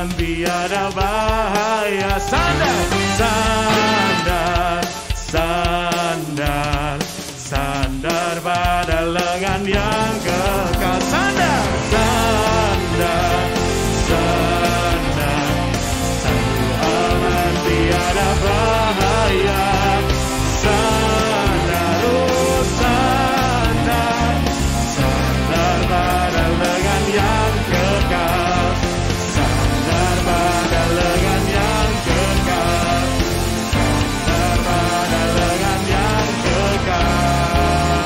aman, tiada bahaya. Sandar, sandar, sandar, sandar pada lengan yang kekal. Sandar, sandar, sandar, selalu aman, tiada bahaya. Sandar, oh sandar, sandar pada lengan yang kekal. Sandar pada lengan yang kekal. Sandar pada lengan yang kekal.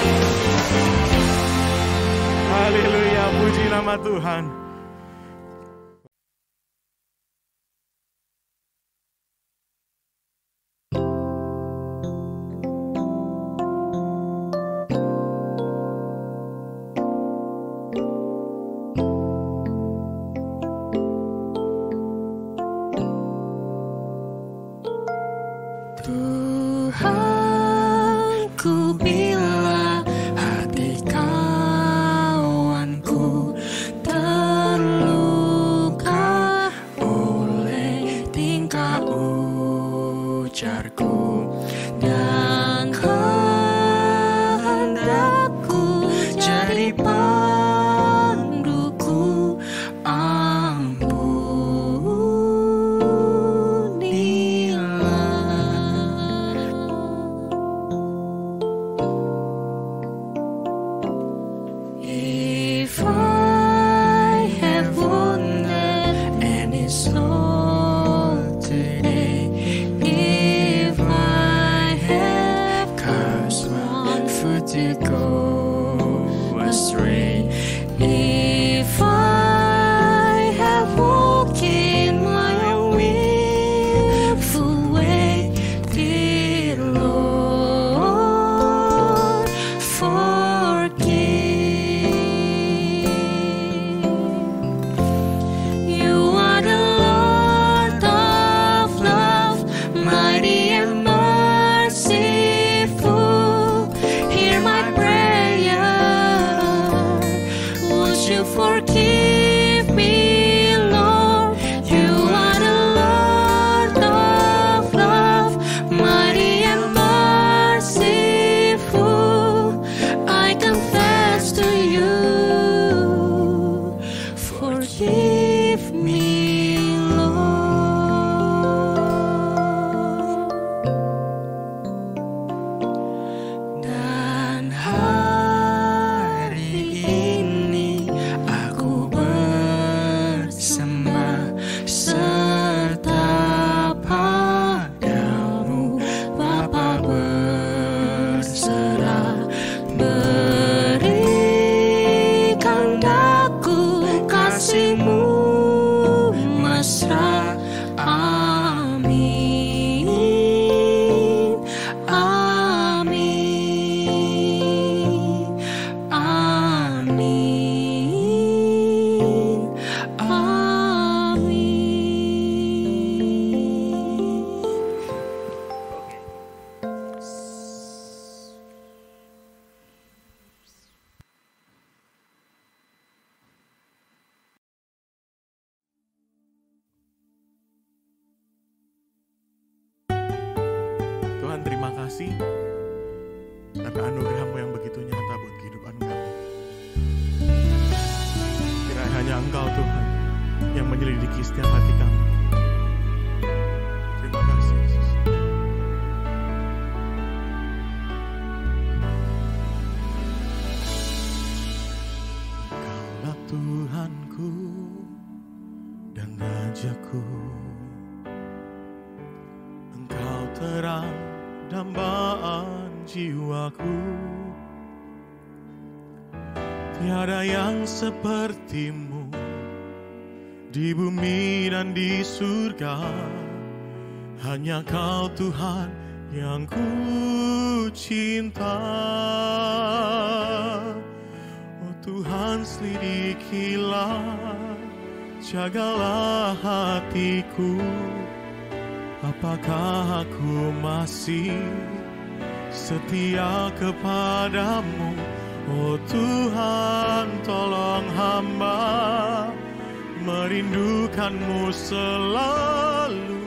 Haleluya, puji nama Tuhan. Tuhanku, bila hati kawanku terluka oleh tingkah ujarku dan kehendakku jadi panduku, if I have wounded any soul today, if I have caused one foot to go astray, if I have walked in my willful way, dear Lord, forgive. You are the Lord of love, mighty and merciful. Hear my prayer. Would you forgive me, Lord? You are the Lord of love, mighty and merciful. I confess to you, forgive me, Lord. Dan hari ini aku bersembah serta padamu, Bapa, berserah. Berikan daku kasih-Mu mesra. Amin, amin, amin, amin. Tuhan, terima kasih karena anugerah-Mu yang begitu nyata buat kehidupan kami. Kiranya hanya Engkau Tuhan yang menyelidiki setiap hati kami. Terima kasih Yesus. Engkaulah Tuhanku dan Rajaku. Engkau terang dambaan jiwaku. Tiada yang seperti-Mu di bumi dan di surga. Hanya Kau Tuhan yang ku cinta. Oh Tuhan, selidikilah, jagalah hatiku. Apakah aku masih setia kepadamu? Oh Tuhan, tolong hamba merindukanmu selalu,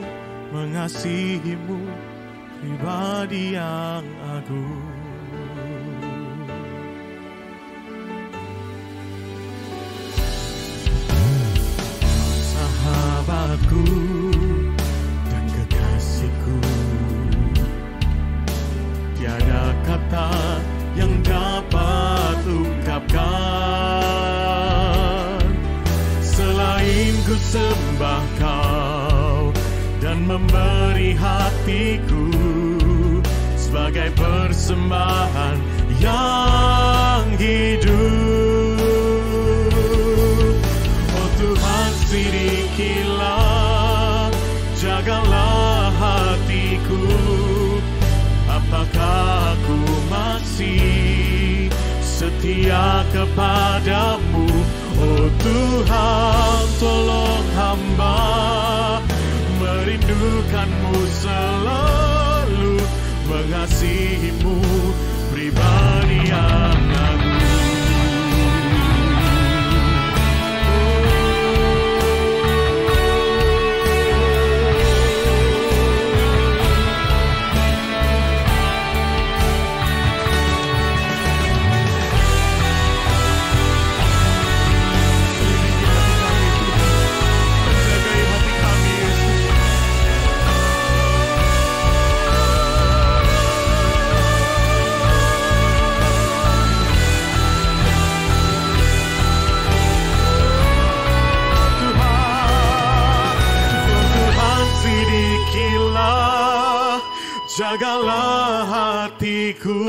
mengasihimu pribadi yang agung. Sahabatku dan kekasihku, tiada kata yang dapat ungkapkan selain ku sembah kau dan memberi hatiku sebagai persembahan yang hidup. Oh Tuhan, sedikilah, jagalah hatiku. Apakah aku masih setia kepadamu? Oh Tuhan, tolong hamba merindukanmu selalu, mengasihimu pribadi yang agung. Jagalah hatiku,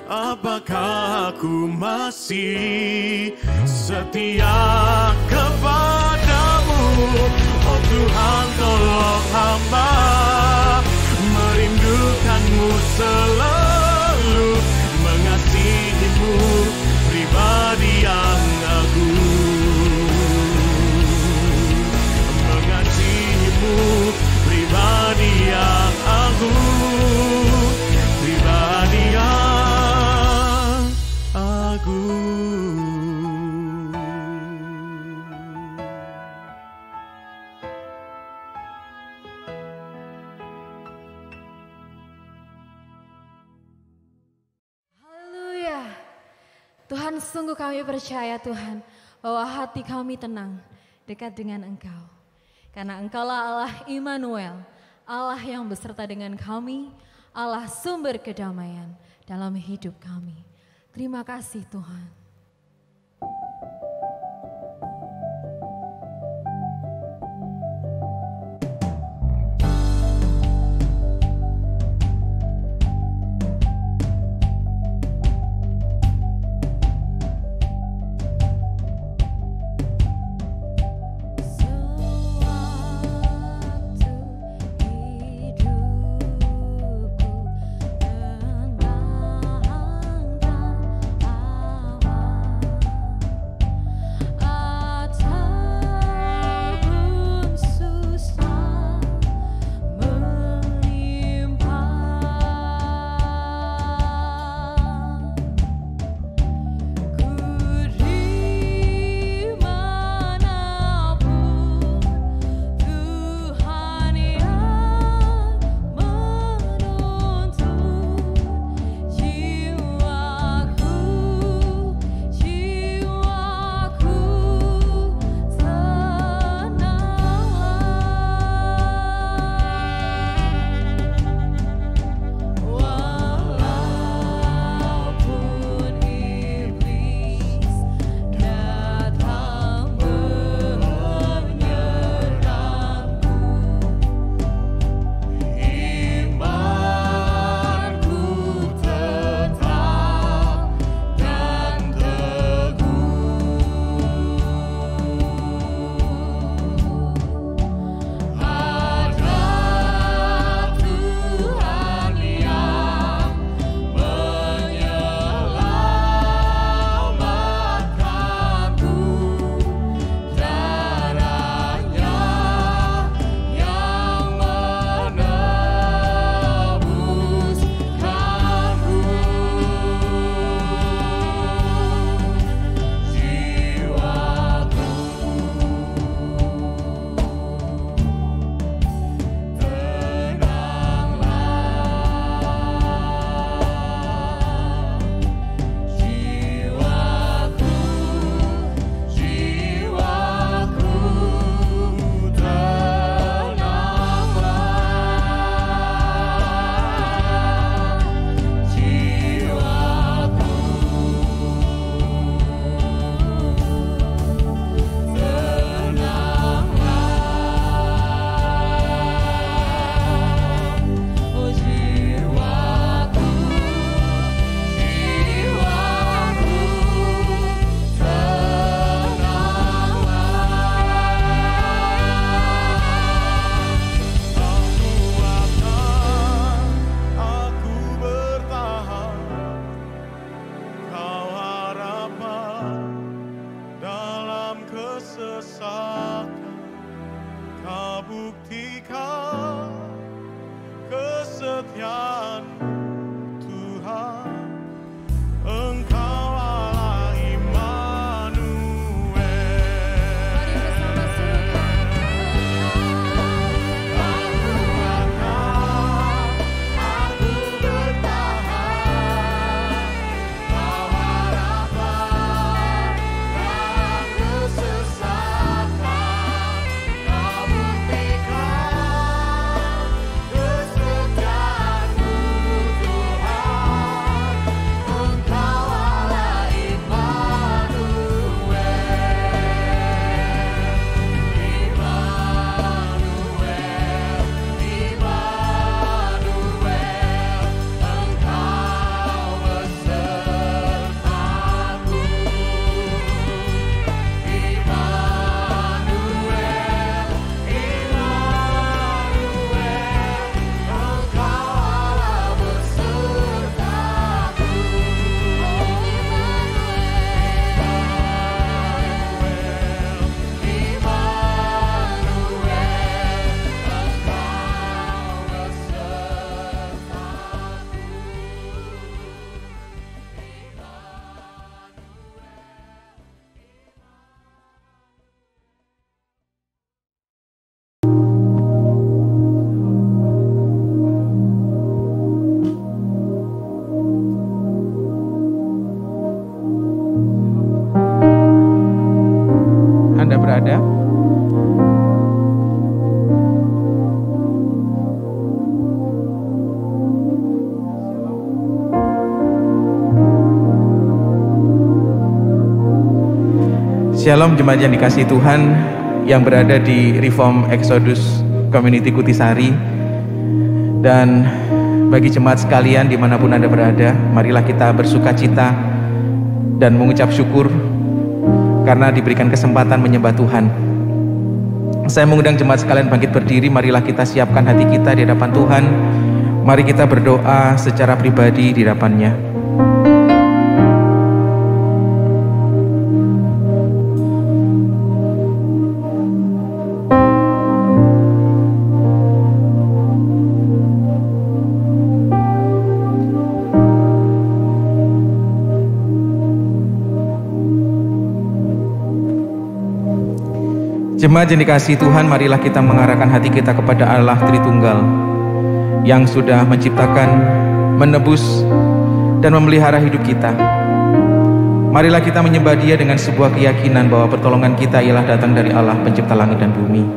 apakah aku masih setia kepadamu? Oh Tuhan, tolong hamba merindukanmu selalu, mengasihimu pribadi yang agung, mengasihimu pribadi yang agung, pribadi yang agung. Haleluya. Tuhan, sungguh kami percaya Tuhan bahwa hati kami tenang dekat dengan Engkau. Karena Engkaulah Allah Immanuel, Allah yang beserta dengan kami, Allah sumber kedamaian dalam hidup kami. Terima kasih Tuhan. Hidupku rasakan, Kau buktikan kesetiaan-Mu Tuhan. Engkau Allah Immanuel. Mari bersama serukan Aku akan, aku bertahan, Kau harapan dalam kesesakan, Kau buktikan kesetiaan-Mu Tuhan. Engkau Allah Immanuel. Anda berada? Shalom jemaat yang dikasihi Tuhan yang berada di Reform Exodus Community Kutisari, dan bagi jemaat sekalian dimanapun Anda berada, marilah kita bersuka cita dan mengucap syukur karena diberikan kesempatan menyembah Tuhan. Saya mengundang jemaat sekalian bangkit berdiri. Marilah kita siapkan hati kita di hadapan Tuhan. Mari kita berdoa secara pribadi di hadapan-Nya. Jemaat yang dikasihi Tuhan, marilah kita mengarahkan hati kita kepada Allah Tritunggal yang sudah menciptakan, menebus, dan memelihara hidup kita. Marilah kita menyembah Dia dengan sebuah keyakinan bahwa pertolongan kita ialah datang dari Allah pencipta langit dan bumi.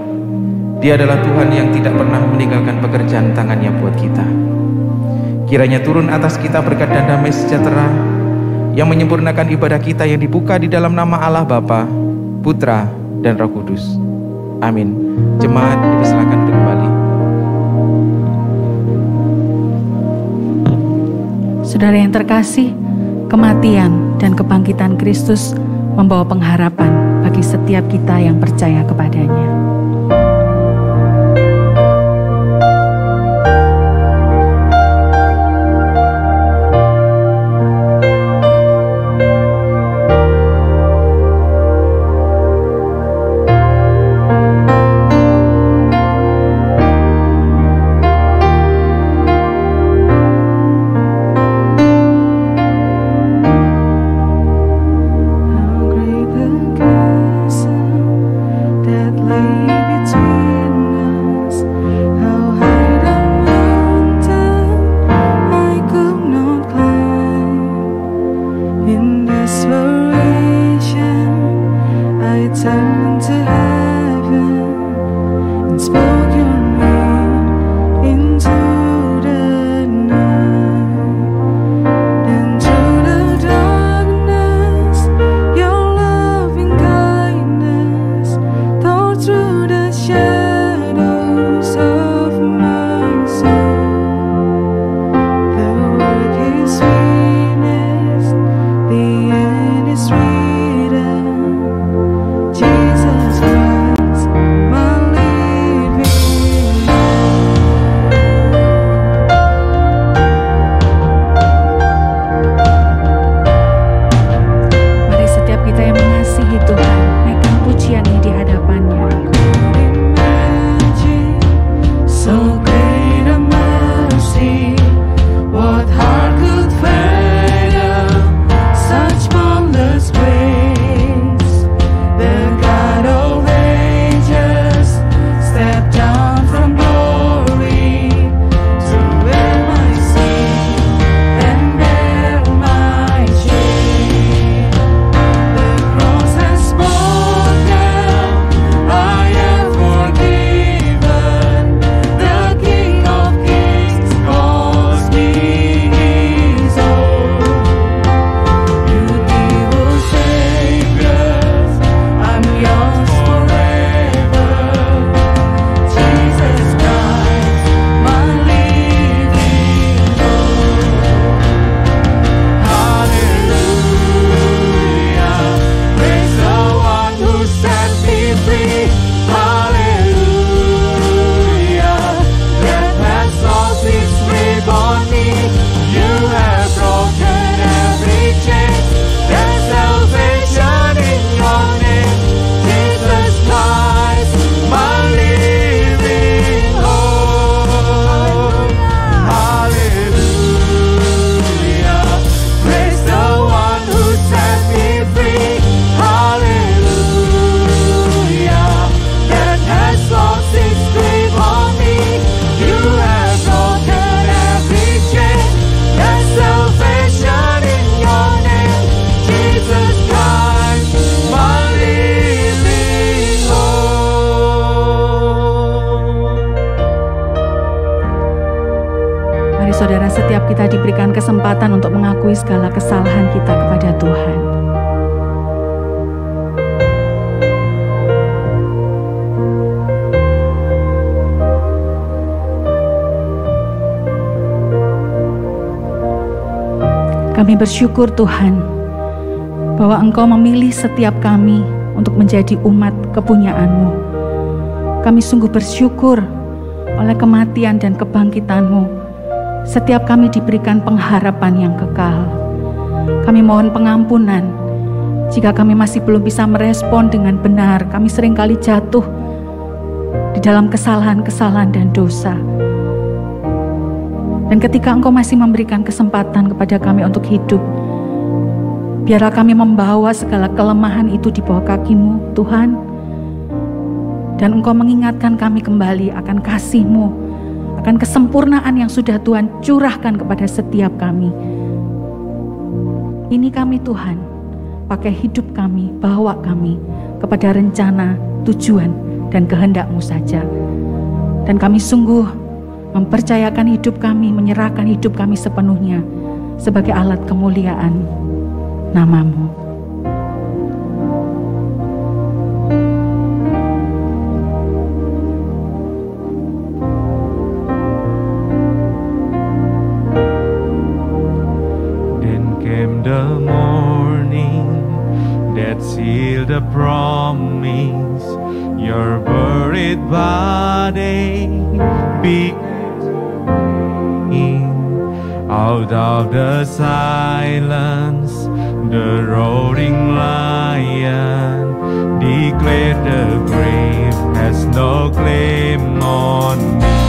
Dia adalah Tuhan yang tidak pernah meninggalkan pekerjaan tangannya buat kita. Kiranya turun atas kita berkat dan damai sejahtera yang menyempurnakan ibadah kita yang dibuka di dalam nama Allah Bapa, Putra, dan Roh Kudus. Amin. Jemaat dipersilakan untuk kembali. Saudara yang terkasih, kematian dan kebangkitan Kristus membawa pengharapan bagi setiap kita yang percaya kepadanya. free. Hallelujah. Death has lost its grip on me. You have broken every chain. There's salvation in your name, Jesus Christ, my living hope. Hallelujah. Praise the one who set me free. Hallelujah. Death has lost its grip on me. You have broken every chain. There's salvation in your name, Jesus Christ, my living hope. Mari saudara, setiap kita diberikan kesempatan untuk mengakui segala kesalahan kita kepada Tuhan. Kami bersyukur Tuhan bahwa Engkau memilih setiap kami untuk menjadi umat kepunyaan-Mu. Kami sungguh bersyukur oleh kematian dan kebangkitan-Mu. Setiap kami diberikan pengharapan yang kekal. Kami mohon pengampunan jika kami masih belum bisa merespon dengan benar. Kami seringkali jatuh di dalam kesalahan-kesalahan dan dosa. Dan ketika Engkau masih memberikan kesempatan kepada kami untuk hidup, biarlah kami membawa segala kelemahan itu di bawah kaki-Mu, Tuhan. Dan Engkau mengingatkan kami kembali akan kasih-Mu, akan kesempurnaan yang sudah Tuhan curahkan kepada setiap kami. Ini kami Tuhan, pakai hidup kami, bawa kami kepada rencana, tujuan, dan kehendak-Mu saja. Dan kami sungguh mempercayakan hidup kami, menyerahkan hidup kami sepenuhnya sebagai alat kemuliaan nama-Mu. Then came the morning that sealed the promise. Your buried body began out of the silence. The roaring lion declared the grave has no claim on me.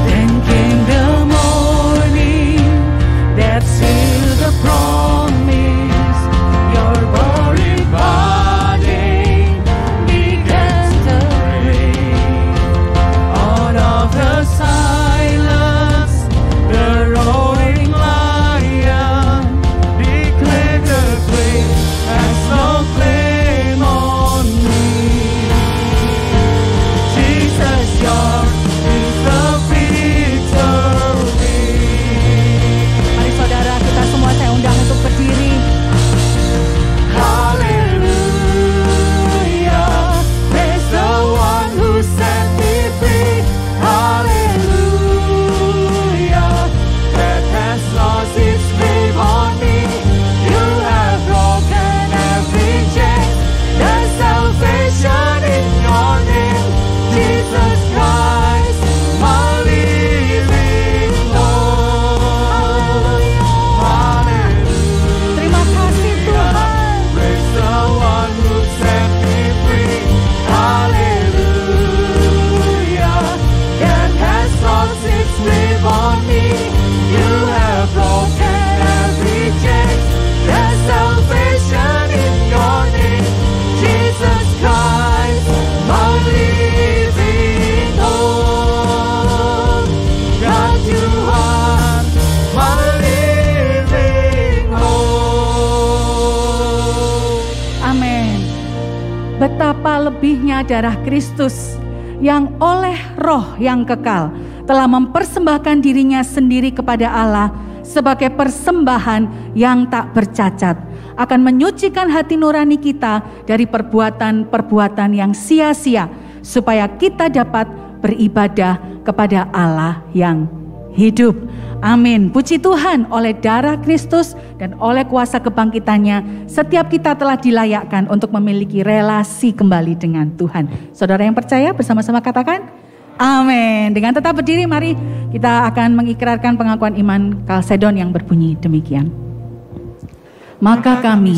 Then came the morning that sealed the promise. Your buried body began to break out of the silence. The roaring lion declared the grave has no claim on me. Jesus, yours is the victory. Mari saudara, kita semua saya undang untuk berdiri. Hallelujah, praise the one who set me free. Hallelujah, death has lost its grip on me. You have broken every chain. There's salvation in your name, Jesus Christ, my living hope. Hallelujah. Terima kasih Tuhan. Praise the one who set me free. Hallelujah. Death has lost its grip on me. You have broken every chain. There's salvation in your name, Jesus Christ, my living hope. God, you are my living hope. Amin. Betapa lebihnya darah Kristus yang oleh Roh yang kekal telah mempersembahkan dirinya sendiri kepada Allah sebagai persembahan yang tak bercacat, akan menyucikan hati nurani kita dari perbuatan-perbuatan yang sia-sia, supaya kita dapat beribadah kepada Allah yang hidup. Amin. Puji Tuhan, oleh darah Kristus dan oleh kuasa kebangkitannya, setiap kita telah dilayakkan untuk memiliki relasi kembali dengan Tuhan. Saudara yang percaya bersama-sama katakan, amin. Dengan tetap berdiri, mari kita akan mengikrarkan pengakuan iman Kalsedon yang berbunyi demikian. Maka kami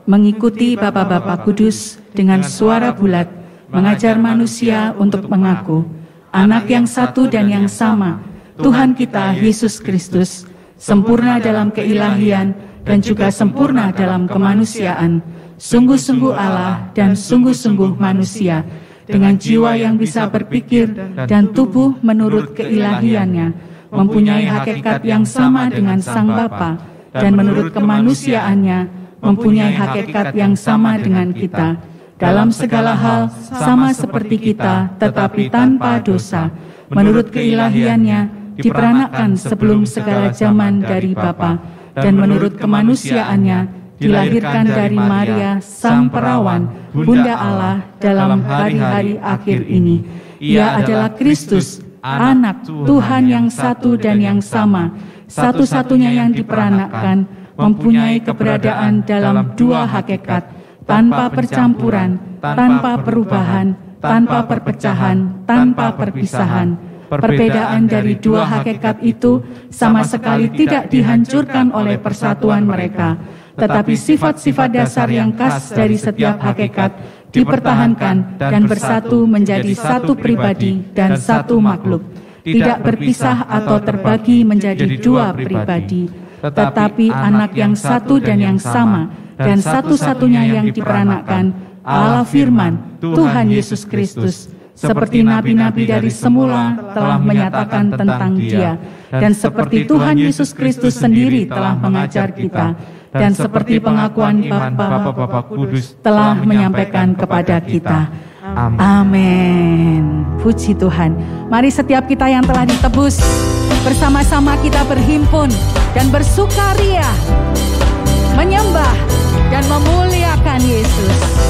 mengikuti Bapa-Bapa Kudus dengan suara bulat, mengajar manusia untuk mengaku anak yang satu dan yang sama, Tuhan kita Yesus Kristus, sempurna dalam keilahian dan juga sempurna dalam kemanusiaan, sungguh-sungguh Allah dan sungguh-sungguh manusia, dengan jiwa yang bisa berpikir dan tubuh menurut keilahiannya, mempunyai hakikat yang sama dengan Sang Bapa, dan menurut kemanusiaannya mempunyai hakikat yang sama dengan kita. Dalam segala hal sama seperti kita, tetapi tanpa dosa. Menurut keilahiannya diperanakkan sebelum segala zaman dari Bapa, dan menurut kemanusiaannya dilahirkan dari Maria Sang Perawan, Bunda Allah dalam hari-hari akhir ini. Ia adalah Kristus, Anak Tuhan yang satu dan yang sama, satu-satunya yang diperanakkan, mempunyai keberadaan dalam dua hakikat, tanpa percampuran, tanpa perubahan, tanpa perpecahan, tanpa perpisahan. Perbedaan dari dua hakikat itu sama sekali tidak dihancurkan oleh persatuan mereka, tetapi sifat-sifat dasar yang khas dari setiap hakikat dipertahankan dan bersatu menjadi satu pribadi dan satu makhluk, tidak berpisah atau terbagi menjadi dua pribadi, tetapi anak yang satu dan yang sama, dan satu-satunya yang diperanakkan, Allah Firman, Tuhan Yesus Kristus. Seperti nabi-nabi dari semula telah menyatakan tentang Dia, dan seperti Tuhan Yesus Kristus sendiri telah mengajar kita, dan seperti pengakuan Bapa Kudus telah menyampaikan kepada kita. Amin. Puji Tuhan. Mari setiap kita yang telah ditebus, bersama-sama kita berhimpun dan bersukaria, menyembah dan memuliakan Yesus.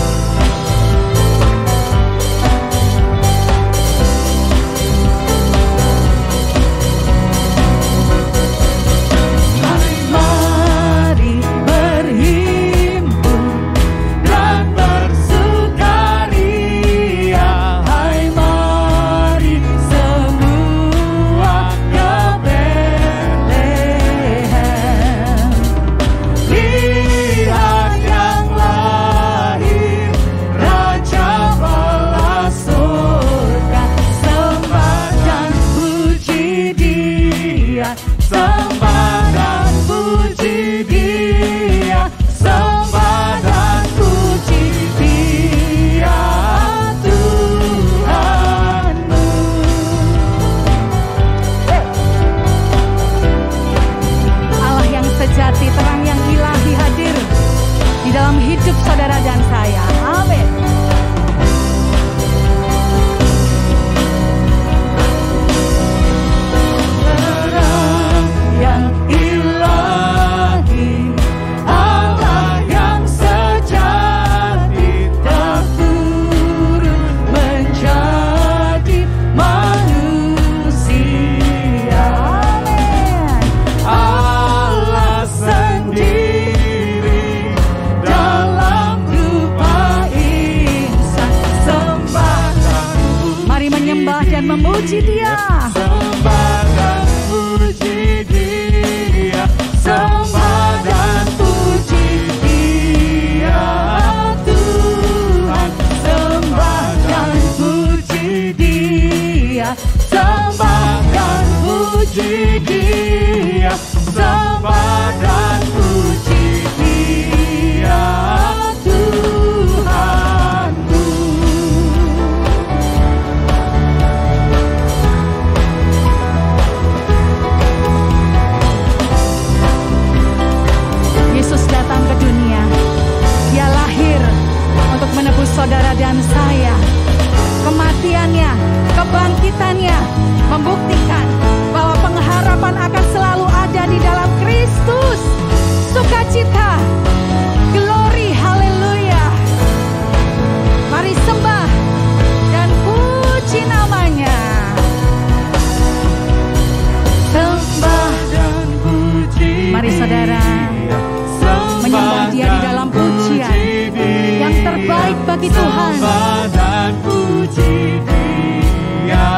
hati Tuhan. Sembah dan puji Dia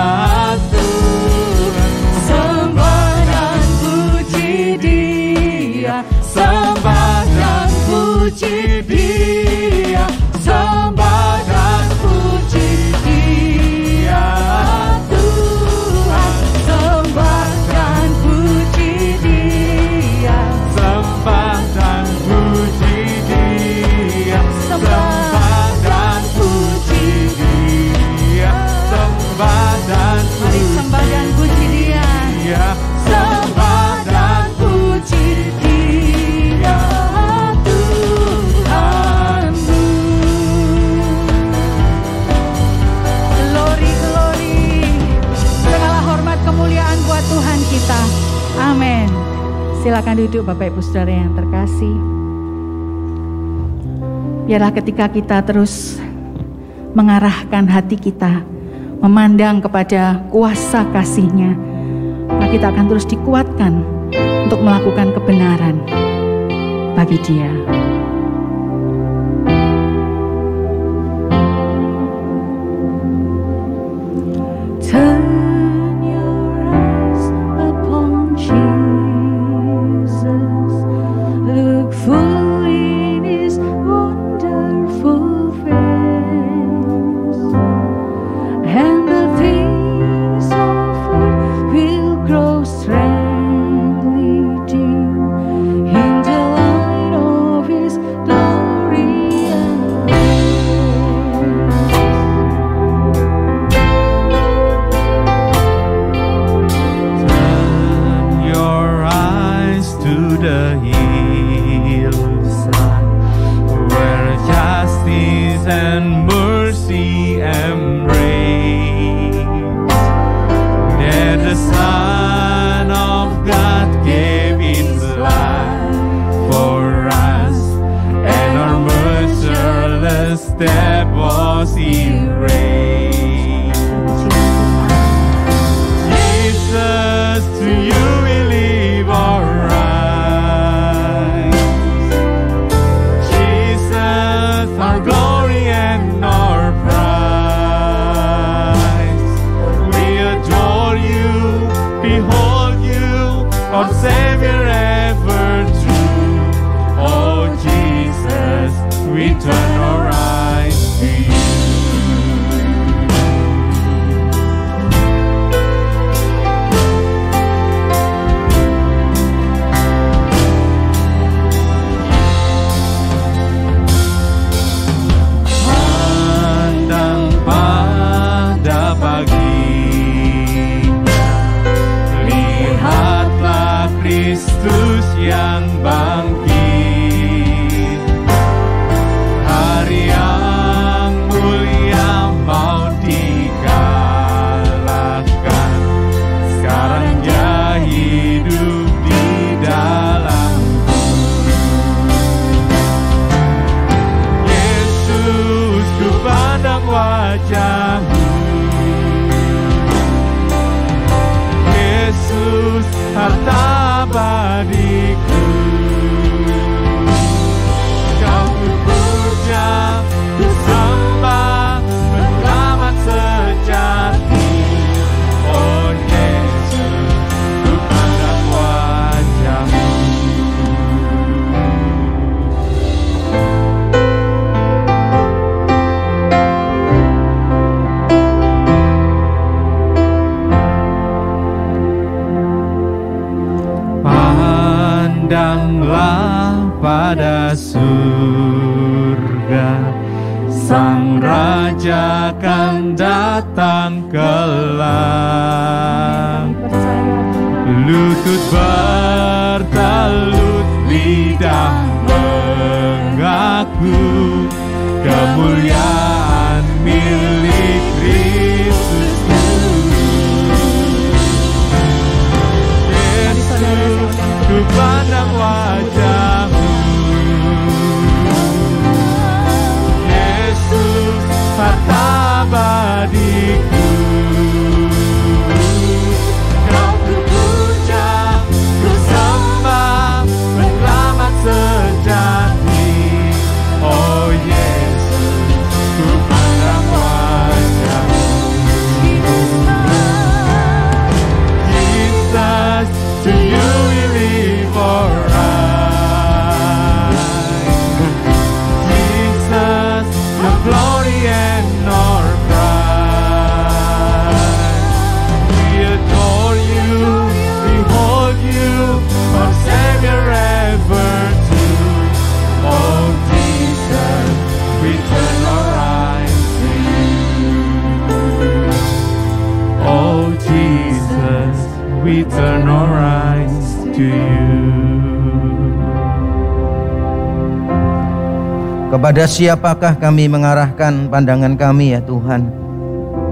Tuhan. Sembah dan puji Dia. Sembah dan puji Dia. Sembah dan puji Dia Tuhan. Sembah dan puji Dia. Sembah dan puji Dia. Sembah dan puji Dia. Sembah dan Mari sembah dan puji Dia. Dia. Sembah dan puji Dia Tuhanmu. Glory, glory. Segala hormat kemuliaan buat Tuhan kita. Amin. Silakan duduk Bapak Ibu Saudara yang terkasih. Biarlah ketika kita terus mengarahkan hati kita, memandang kepada kuasa kasih-Nya, maka kita akan terus dikuatkan untuk melakukan kebenaran bagi Dia. Turn your eyes upon Jesus. Look full in His wonderful face, and the things of earth will grow strangely dim in the light of His glory and grace. Turn your eyes to the hillside, where justice and mercy embrace. There the Son of God gave His life for us, and our measureless debt was erased. Jesus, to you we live our rights. Jesus, our glory and our prize. We adore you, behold you, our Savior ever true. Oh Jesus, we turn our eyes to you. Pandang pada paginya, lihatlah Kristus yang bangkit. Hari yang mulia mau dikalahkan, sekarang Dia hidup di dalamku. Yesus, ku pandang wajah-Mu. Yesus, harta abadiku. Kau ku puja, ku sembah, Penyelamat sejati. Oh Yesus, ku pandang wajah-Mu. Pandanglah pada surga, Sang Raja akan datang kelak. Lutut bertelut, lidah mengaku kemuliaan milik Kristus. Yesus, ku pandang wajah-Mu. Yesus, harta abadiku. Kau ku puja, ku sembah, Penyelamat sejati. Oh Yesus, ku to you. Kepada siapakah kami mengarahkan pandangan kami ya Tuhan,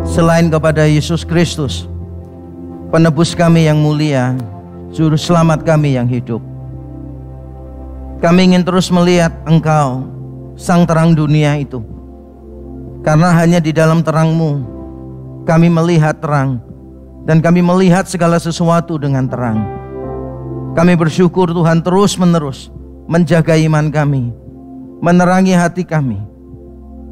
selain kepada Yesus Kristus, penebus kami yang mulia, juru selamat kami yang hidup. Kami ingin terus melihat Engkau, sang terang dunia itu, karena hanya di dalam terang-Mu kami melihat terang, dan kami melihat segala sesuatu dengan terang. Kami bersyukur Tuhan terus menerus menjaga iman kami, menerangi hati kami,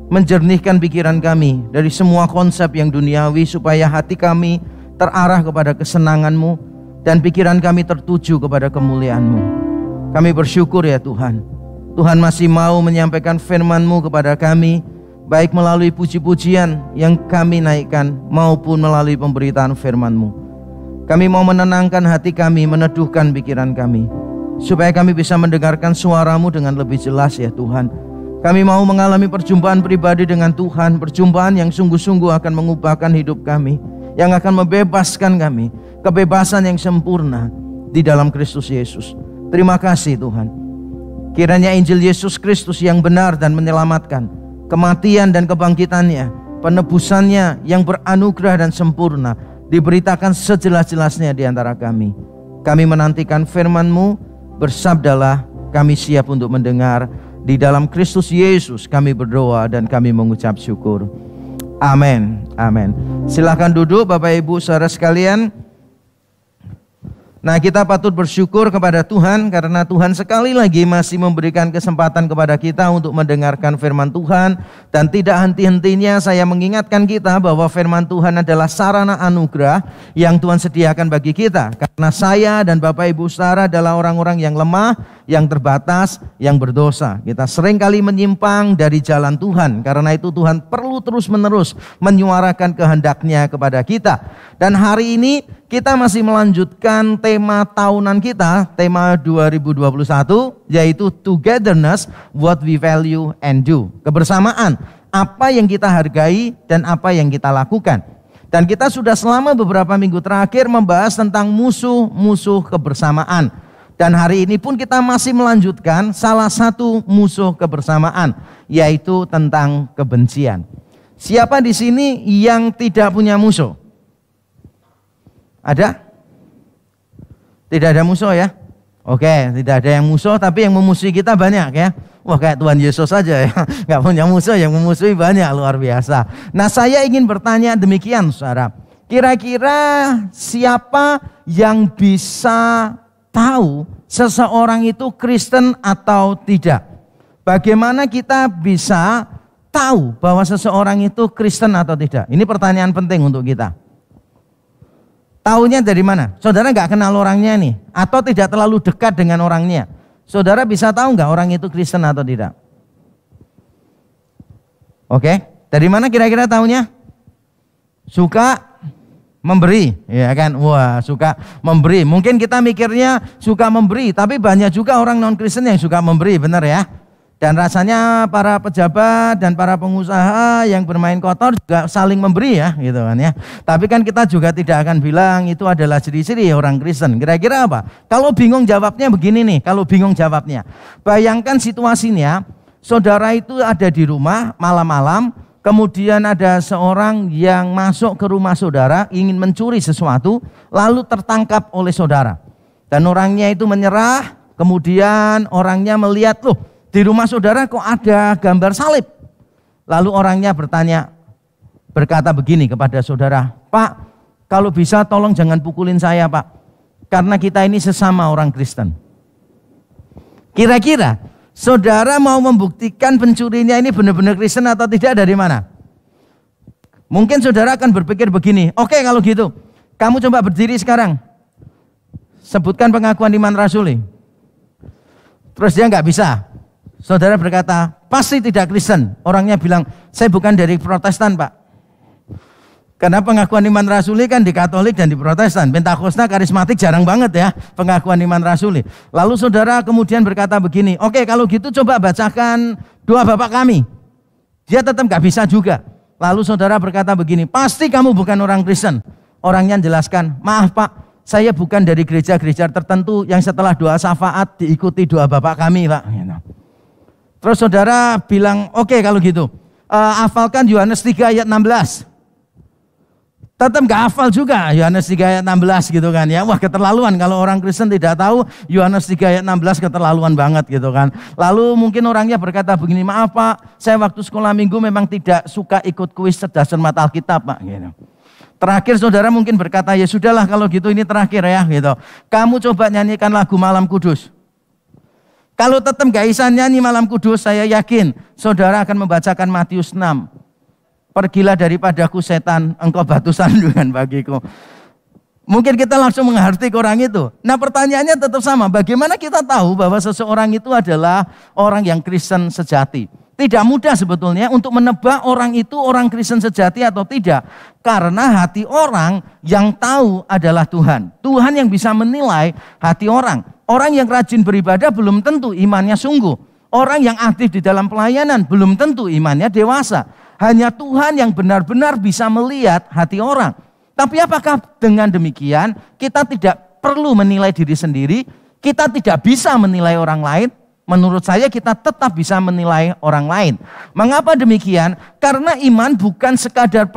menjernihkan pikiran kami dari semua konsep yang duniawi, supaya hati kami terarah kepada kesenangan-Mu dan pikiran kami tertuju kepada kemuliaan-Mu. Kami bersyukur ya Tuhan, Tuhan masih mau menyampaikan firman-Mu kepada kami, baik melalui puji-pujian yang kami naikkan maupun melalui pemberitaan firman-Mu. Kami mau menenangkan hati kami, meneduhkan pikiran kami, supaya kami bisa mendengarkan suara-Mu dengan lebih jelas ya Tuhan. Kami mau mengalami perjumpaan pribadi dengan Tuhan, perjumpaan yang sungguh-sungguh akan mengubahkan hidup kami, yang akan membebaskan kami, kebebasan yang sempurna di dalam Kristus Yesus. Terima kasih Tuhan. Kiranya Injil Yesus Kristus yang benar dan menyelamatkan, kematian dan kebangkitannya, penebusannya yang beranugerah dan sempurna, diberitakan sejelas-jelasnya di antara kami. Kami menantikan firman-Mu, bersabdalah, kami siap untuk mendengar. Di dalam Kristus Yesus kami berdoa dan kami mengucap syukur. Amin. Amin. Silakan duduk Bapak Ibu Saudara sekalian. Nah, kita patut bersyukur kepada Tuhan karena Tuhan sekali lagi masih memberikan kesempatan kepada kita untuk mendengarkan firman Tuhan. Dan tidak henti-hentinya saya mengingatkan kita bahwa firman Tuhan adalah sarana anugerah yang Tuhan sediakan bagi kita. Karena saya dan Bapak Ibu Saudara adalah orang-orang yang lemah, yang terbatas, yang berdosa. Kita seringkali menyimpang dari jalan Tuhan. Karena itu Tuhan perlu terus-menerus menyuarakan kehendaknya kepada kita. Dan hari ini kita masih melanjutkan tema tahunan kita, tema 2021, yaitu Togetherness, What We Value and Do. Kebersamaan, apa yang kita hargai dan apa yang kita lakukan. Dan kita sudah selama beberapa minggu terakhir membahas tentang musuh-musuh kebersamaan. Dan hari ini pun kita masih melanjutkan salah satu musuh kebersamaan, yaitu tentang kebencian. Siapa di sini yang tidak punya musuh? Ada? Tidak ada musuh ya? Oke, tidak ada yang musuh, tapi yang memusuhi kita banyak ya. Wah, kayak Tuhan Yesus saja ya, nggak punya musuh, yang memusuhi banyak, luar biasa. Nah, saya ingin bertanya demikian saudara, kira-kira siapa yang bisa tahu seseorang itu Kristen atau tidak? Bagaimana kita bisa tahu bahwa seseorang itu Kristen atau tidak? Ini pertanyaan penting untuk kita. Tahunya dari mana? Saudara nggak kenal orangnya nih, atau tidak terlalu dekat dengan orangnya. Saudara bisa tahu nggak orang itu Kristen atau tidak? Oke, dari mana kira-kira tahunya? Suka memberi, ya kan? Wah, suka memberi. Mungkin kita mikirnya suka memberi, tapi banyak juga orang non-Kristen yang suka memberi, benar ya? Dan rasanya para pejabat dan para pengusaha yang bermain kotor juga saling memberi ya, gitu kan ya. Tapi kan kita juga tidak akan bilang itu adalah ciri-ciri orang Kristen. Kira-kira apa? Kalau bingung jawabnya begini nih, kalau bingung jawabnya. Bayangkan situasinya, saudara itu ada di rumah malam-malam, kemudian ada seorang yang masuk ke rumah saudara ingin mencuri sesuatu, lalu tertangkap oleh saudara. Dan orangnya itu menyerah, kemudian orangnya melihat, loh, di rumah saudara kok ada gambar salib. Lalu orangnya berkata begini kepada saudara, Pak, kalau bisa tolong jangan pukulin saya Pak, karena kita ini sesama orang Kristen. Kira-kira saudara mau membuktikan pencurinya ini benar-benar Kristen atau tidak dari mana? Mungkin saudara akan berpikir begini, oke kalau gitu, kamu coba berdiri sekarang, sebutkan pengakuan iman rasuli. Terus dia nggak bisa. Saudara berkata, pasti tidak Kristen. Orangnya bilang, saya bukan dari Protestan Pak. Karena pengakuan iman rasuli kan di Katolik dan di Protestan. Pentakosta, karismatik jarang banget ya pengakuan iman rasuli. Lalu saudara kemudian berkata begini, oke kalau gitu coba bacakan doa Bapak kami. Dia tetap gak bisa juga. Lalu saudara berkata begini, pasti kamu bukan orang Kristen. Orangnya jelaskan, maaf Pak, saya bukan dari gereja-gereja tertentu yang setelah doa syafaat diikuti doa Bapak kami, Pak. Terus saudara bilang, oke kalau gitu, hafalkan Yohanes 3 ayat 16. Tetap gak hafal juga Yohanes 3 ayat 16 gitu kan ya. Wah, keterlaluan kalau orang Kristen tidak tahu Yohanes 3 ayat 16, keterlaluan banget gitu kan. Lalu mungkin orangnya berkata begini, maaf Pak, saya waktu sekolah minggu memang tidak suka ikut kuis cerdas cermat Alkitab Pak gitu. Terakhir saudara mungkin berkata, ya sudahlah kalau gitu ini terakhir ya gitu. Kamu coba nyanyikan lagu Malam Kudus. Kalau tetap gak bisa nyanyi Malam Kudus, saya yakin saudara akan membacakan Matius 6. Pergilah daripadaku setan, engkau batu sandungan bagiku. Mungkin kita langsung menghardik orang itu. Nah pertanyaannya tetap sama, bagaimana kita tahu bahwa seseorang itu adalah orang yang Kristen sejati? Tidak mudah sebetulnya untuk menebak orang itu orang Kristen sejati atau tidak. Karena hati orang yang tahu adalah Tuhan. Tuhan yang bisa menilai hati orang. Orang yang rajin beribadah belum tentu imannya sungguh. Orang yang aktif di dalam pelayanan belum tentu imannya dewasa. Hanya Tuhan yang benar-benar bisa melihat hati orang. Tapi apakah dengan demikian kita tidak perlu menilai diri sendiri? Kita tidak bisa menilai orang lain? Menurut saya kita tetap bisa menilai orang lain. Mengapa demikian? Karena iman bukan sekadar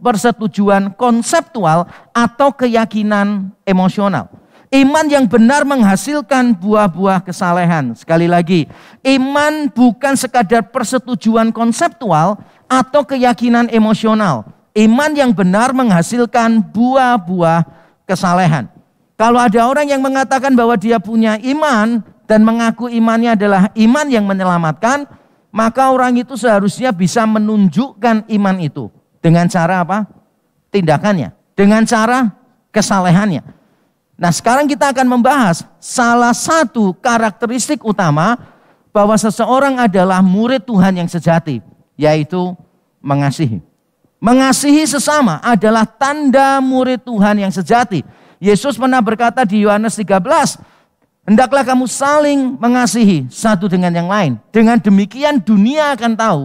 persetujuan konseptual atau keyakinan emosional. Iman yang benar menghasilkan buah-buah kesalehan. Sekali lagi, iman bukan sekadar persetujuan konseptual atau keyakinan emosional. Iman yang benar menghasilkan buah-buah kesalehan. Kalau ada orang yang mengatakan bahwa dia punya iman dan mengaku imannya adalah iman yang menyelamatkan, maka orang itu seharusnya bisa menunjukkan iman itu. Dengan cara apa? Tindakannya. Dengan cara kesalehannya. Nah sekarang kita akan membahas salah satu karakteristik utama bahwa seseorang adalah murid Tuhan yang sejati, yaitu mengasihi. Mengasihi sesama adalah tanda murid Tuhan yang sejati. Yesus pernah berkata di Yohanes 13, hendaklah kamu saling mengasihi satu dengan yang lain. Dengan demikian dunia akan tahu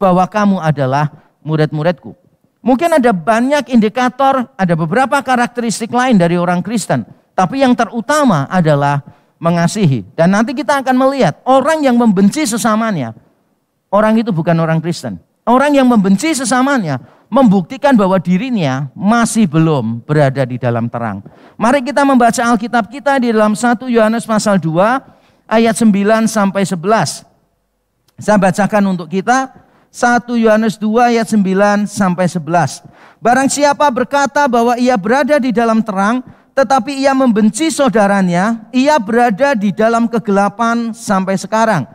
bahwa kamu adalah murid-muridku. Mungkin ada banyak indikator, ada beberapa karakteristik lain dari orang Kristen. Tapi yang terutama adalah mengasihi. Dan nanti kita akan melihat orang yang membenci sesamanya, orang itu bukan orang Kristen. Orang yang membenci sesamanya membuktikan bahwa dirinya masih belum berada di dalam terang. Mari kita membaca Alkitab kita di dalam 1 Yohanes pasal 2 ayat 9 sampai 11. Saya bacakan untuk kita 1 Yohanes 2 ayat 9 sampai 11. Barang siapa berkata bahwa ia berada di dalam terang, tetapi ia membenci saudaranya, ia berada di dalam kegelapan sampai sekarang.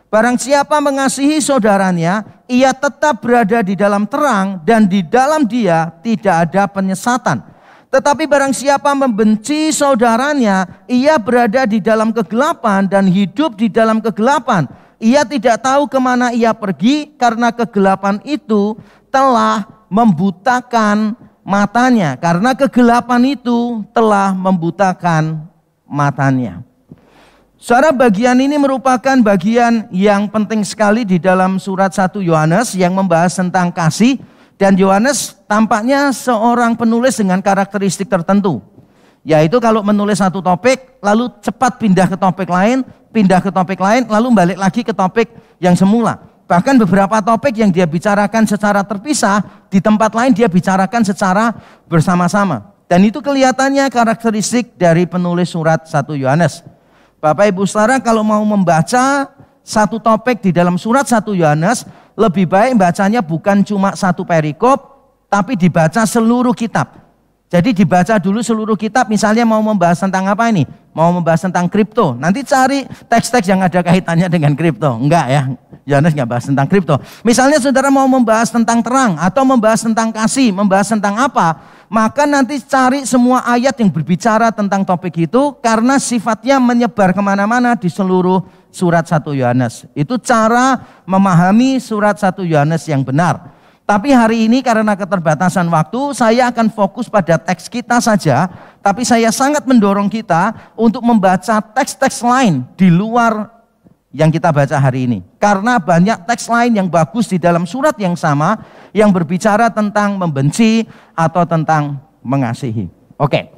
Barang siapa mengasihi saudaranya, ia tetap berada di dalam terang dan di dalam dia tidak ada penyesatan. Tetapi barang siapa membenci saudaranya, ia berada di dalam kegelapan dan hidup di dalam kegelapan. Ia tidak tahu kemana ia pergi karena kegelapan itu telah membutakan matanya. Karena kegelapan itu telah membutakan matanya. Saudara, bagian ini merupakan bagian yang penting sekali di dalam surat 1 Yohanes yang membahas tentang kasih. Dan Yohanes tampaknya seorang penulis dengan karakteristik tertentu. Yaitu kalau menulis satu topik, lalu cepat pindah ke topik lain, lalu balik lagi ke topik yang semula. Bahkan beberapa topik yang dia bicarakan secara terpisah, di tempat lain dia bicarakan secara bersama-sama. Dan itu kelihatannya karakteristik dari penulis surat 1 Yohanes. Bapak Ibu Saudara, kalau mau membaca satu topik di dalam surat 1 Yohanes, lebih baik bacanya bukan cuma satu perikop, tapi dibaca seluruh kitab. Jadi dibaca dulu seluruh kitab, misalnya mau membahas tentang apa ini? Mau membahas tentang kripto. Nanti cari teks-teks yang ada kaitannya dengan kripto. Enggak ya, Yohanes enggak bahas tentang kripto. Misalnya saudara mau membahas tentang terang, atau membahas tentang kasih, membahas tentang apa? Maka nanti cari semua ayat yang berbicara tentang topik itu, karena sifatnya menyebar kemana-mana di seluruh surat 1 Yohanes. Itu cara memahami surat 1 Yohanes yang benar. Tapi hari ini karena keterbatasan waktu, saya akan fokus pada teks kita saja. Tapi saya sangat mendorong kita untuk membaca teks-teks lain di luar yang kita baca hari ini. Karena banyak teks lain yang bagus di dalam surat yang sama, yang berbicara tentang membenci atau tentang mengasihi. Oke.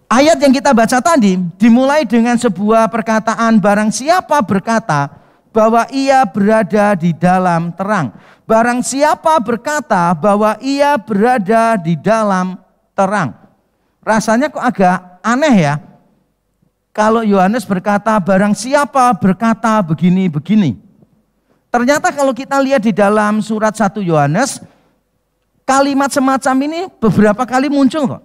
Ayat yang kita baca tadi dimulai dengan sebuah perkataan, barang siapa berkata bahwa ia berada di dalam terang. Barang siapa berkata bahwa ia berada di dalam terang. Rasanya kok agak aneh ya. Kalau Yohanes berkata barang siapa berkata begini-begini. Ternyata kalau kita lihat di dalam surat 1 Yohanes, kalimat semacam ini beberapa kali muncul kok.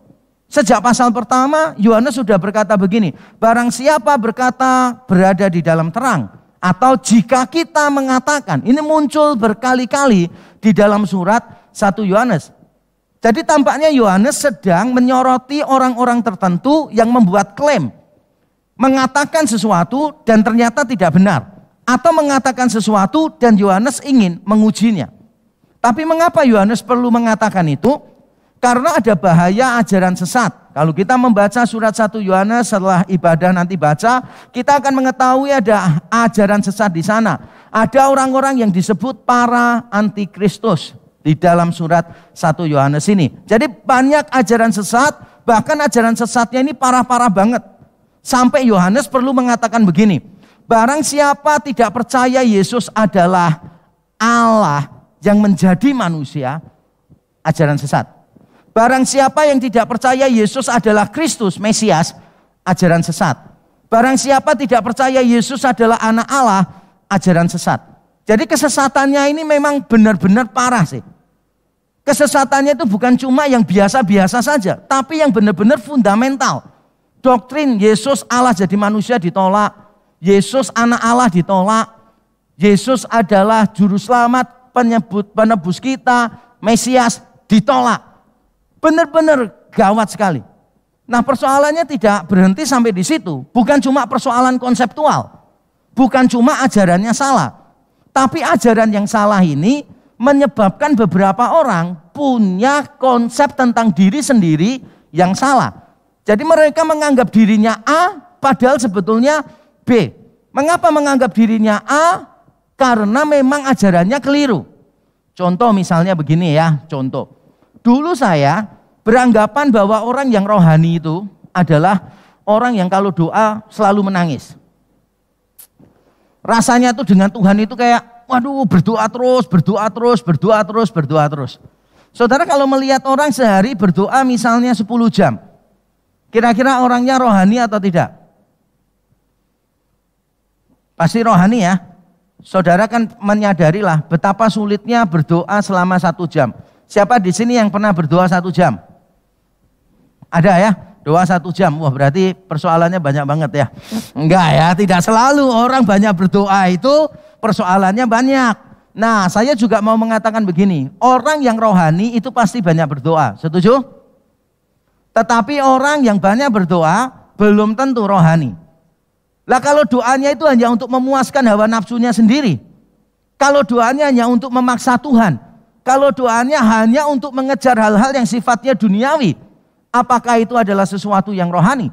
Sejak pasal pertama Yohanes sudah berkata begini, barang siapa berkata berada di dalam terang. Atau jika kita mengatakan, ini muncul berkali-kali di dalam surat 1 Yohanes. Jadi tampaknya Yohanes sedang menyoroti orang-orang tertentu yang membuat klaim. Mengatakan sesuatu dan ternyata tidak benar. Atau mengatakan sesuatu dan Yohanes ingin mengujinya. Tapi mengapa Yohanes perlu mengatakan itu? Karena ada bahaya ajaran sesat. Kalau kita membaca surat 1 Yohanes setelah ibadah nanti baca, kita akan mengetahui ada ajaran sesat di sana. Ada orang-orang yang disebut para antikristus di dalam surat 1 Yohanes ini. Jadi banyak ajaran sesat, bahkan ajaran sesatnya ini parah-parah banget. Sampai Yohanes perlu mengatakan begini, barang siapa tidak percaya Yesus adalah Allah yang menjadi manusia, ajaran sesat. Barang siapa yang tidak percaya Yesus adalah Kristus, Mesias, ajaran sesat. Barang siapa tidak percaya Yesus adalah anak Allah, ajaran sesat. Jadi kesesatannya ini memang benar-benar parah sih. Kesesatannya itu bukan cuma yang biasa-biasa saja, tapi yang benar-benar fundamental. Doktrin Yesus Allah jadi manusia ditolak, Yesus anak Allah ditolak, Yesus adalah juru selamat, penebus kita, Mesias ditolak. Benar-benar gawat sekali. Nah, persoalannya tidak berhenti sampai di situ. Bukan cuma persoalan konseptual. Bukan cuma ajarannya salah. Tapi ajaran yang salah ini menyebabkan beberapa orang punya konsep tentang diri sendiri yang salah. Jadi mereka menganggap dirinya A padahal sebetulnya B. Mengapa menganggap dirinya A? Karena memang ajarannya keliru. Contoh misalnya begini ya, contoh. Dulu saya beranggapan bahwa orang yang rohani itu adalah orang yang kalau doa selalu menangis. Rasanya tuh dengan Tuhan itu kayak, waduh berdoa terus, berdoa terus, berdoa terus, berdoa terus. Saudara kalau melihat orang sehari berdoa misalnya 10 jam, kira-kira orangnya rohani atau tidak? Pasti rohani ya. Saudara kan menyadarilah betapa sulitnya berdoa selama 1 jam. Siapa di sini yang pernah berdoa 1 jam? Ada ya? Doa 1 jam. Wah berarti persoalannya banyak banget ya. Enggak ya, tidak selalu orang banyak berdoa itu persoalannya banyak. Nah saya juga mau mengatakan begini. Orang yang rohani itu pasti banyak berdoa. Setuju? Tetapi orang yang banyak berdoa belum tentu rohani. Lah kalau doanya itu hanya untuk memuaskan hawa nafsunya sendiri. Kalau doanya hanya untuk memaksa Tuhan. Kalau doanya hanya untuk mengejar hal-hal yang sifatnya duniawi, apakah itu adalah sesuatu yang rohani?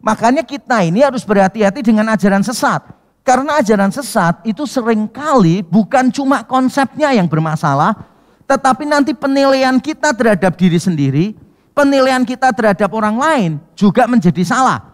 Makanya kita ini harus berhati-hati dengan ajaran sesat. Karena ajaran sesat itu seringkali bukan cuma konsepnya yang bermasalah, tetapi nanti penilaian kita terhadap diri sendiri, penilaian kita terhadap orang lain juga menjadi salah.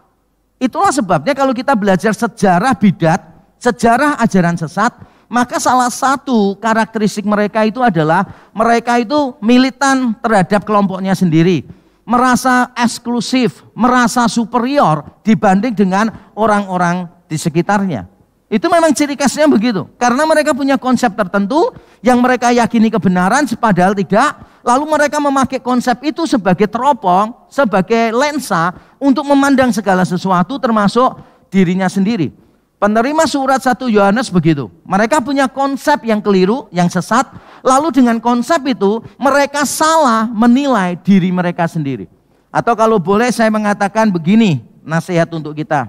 Itulah sebabnya kalau kita belajar sejarah bidat, sejarah ajaran sesat, maka salah satu karakteristik mereka itu adalah mereka itu militan terhadap kelompoknya sendiri. Merasa eksklusif, merasa superior dibanding dengan orang-orang di sekitarnya. Itu memang ciri khasnya begitu. Karena mereka punya konsep tertentu yang mereka yakini kebenaran padahal tidak. Lalu mereka memakai konsep itu sebagai teropong, sebagai lensa untuk memandang segala sesuatu termasuk dirinya sendiri. Penerima surat 1 Yohanes begitu. Mereka punya konsep yang keliru, yang sesat. Lalu dengan konsep itu mereka salah menilai diri mereka sendiri. Atau kalau boleh saya mengatakan begini, nasihat untuk kita.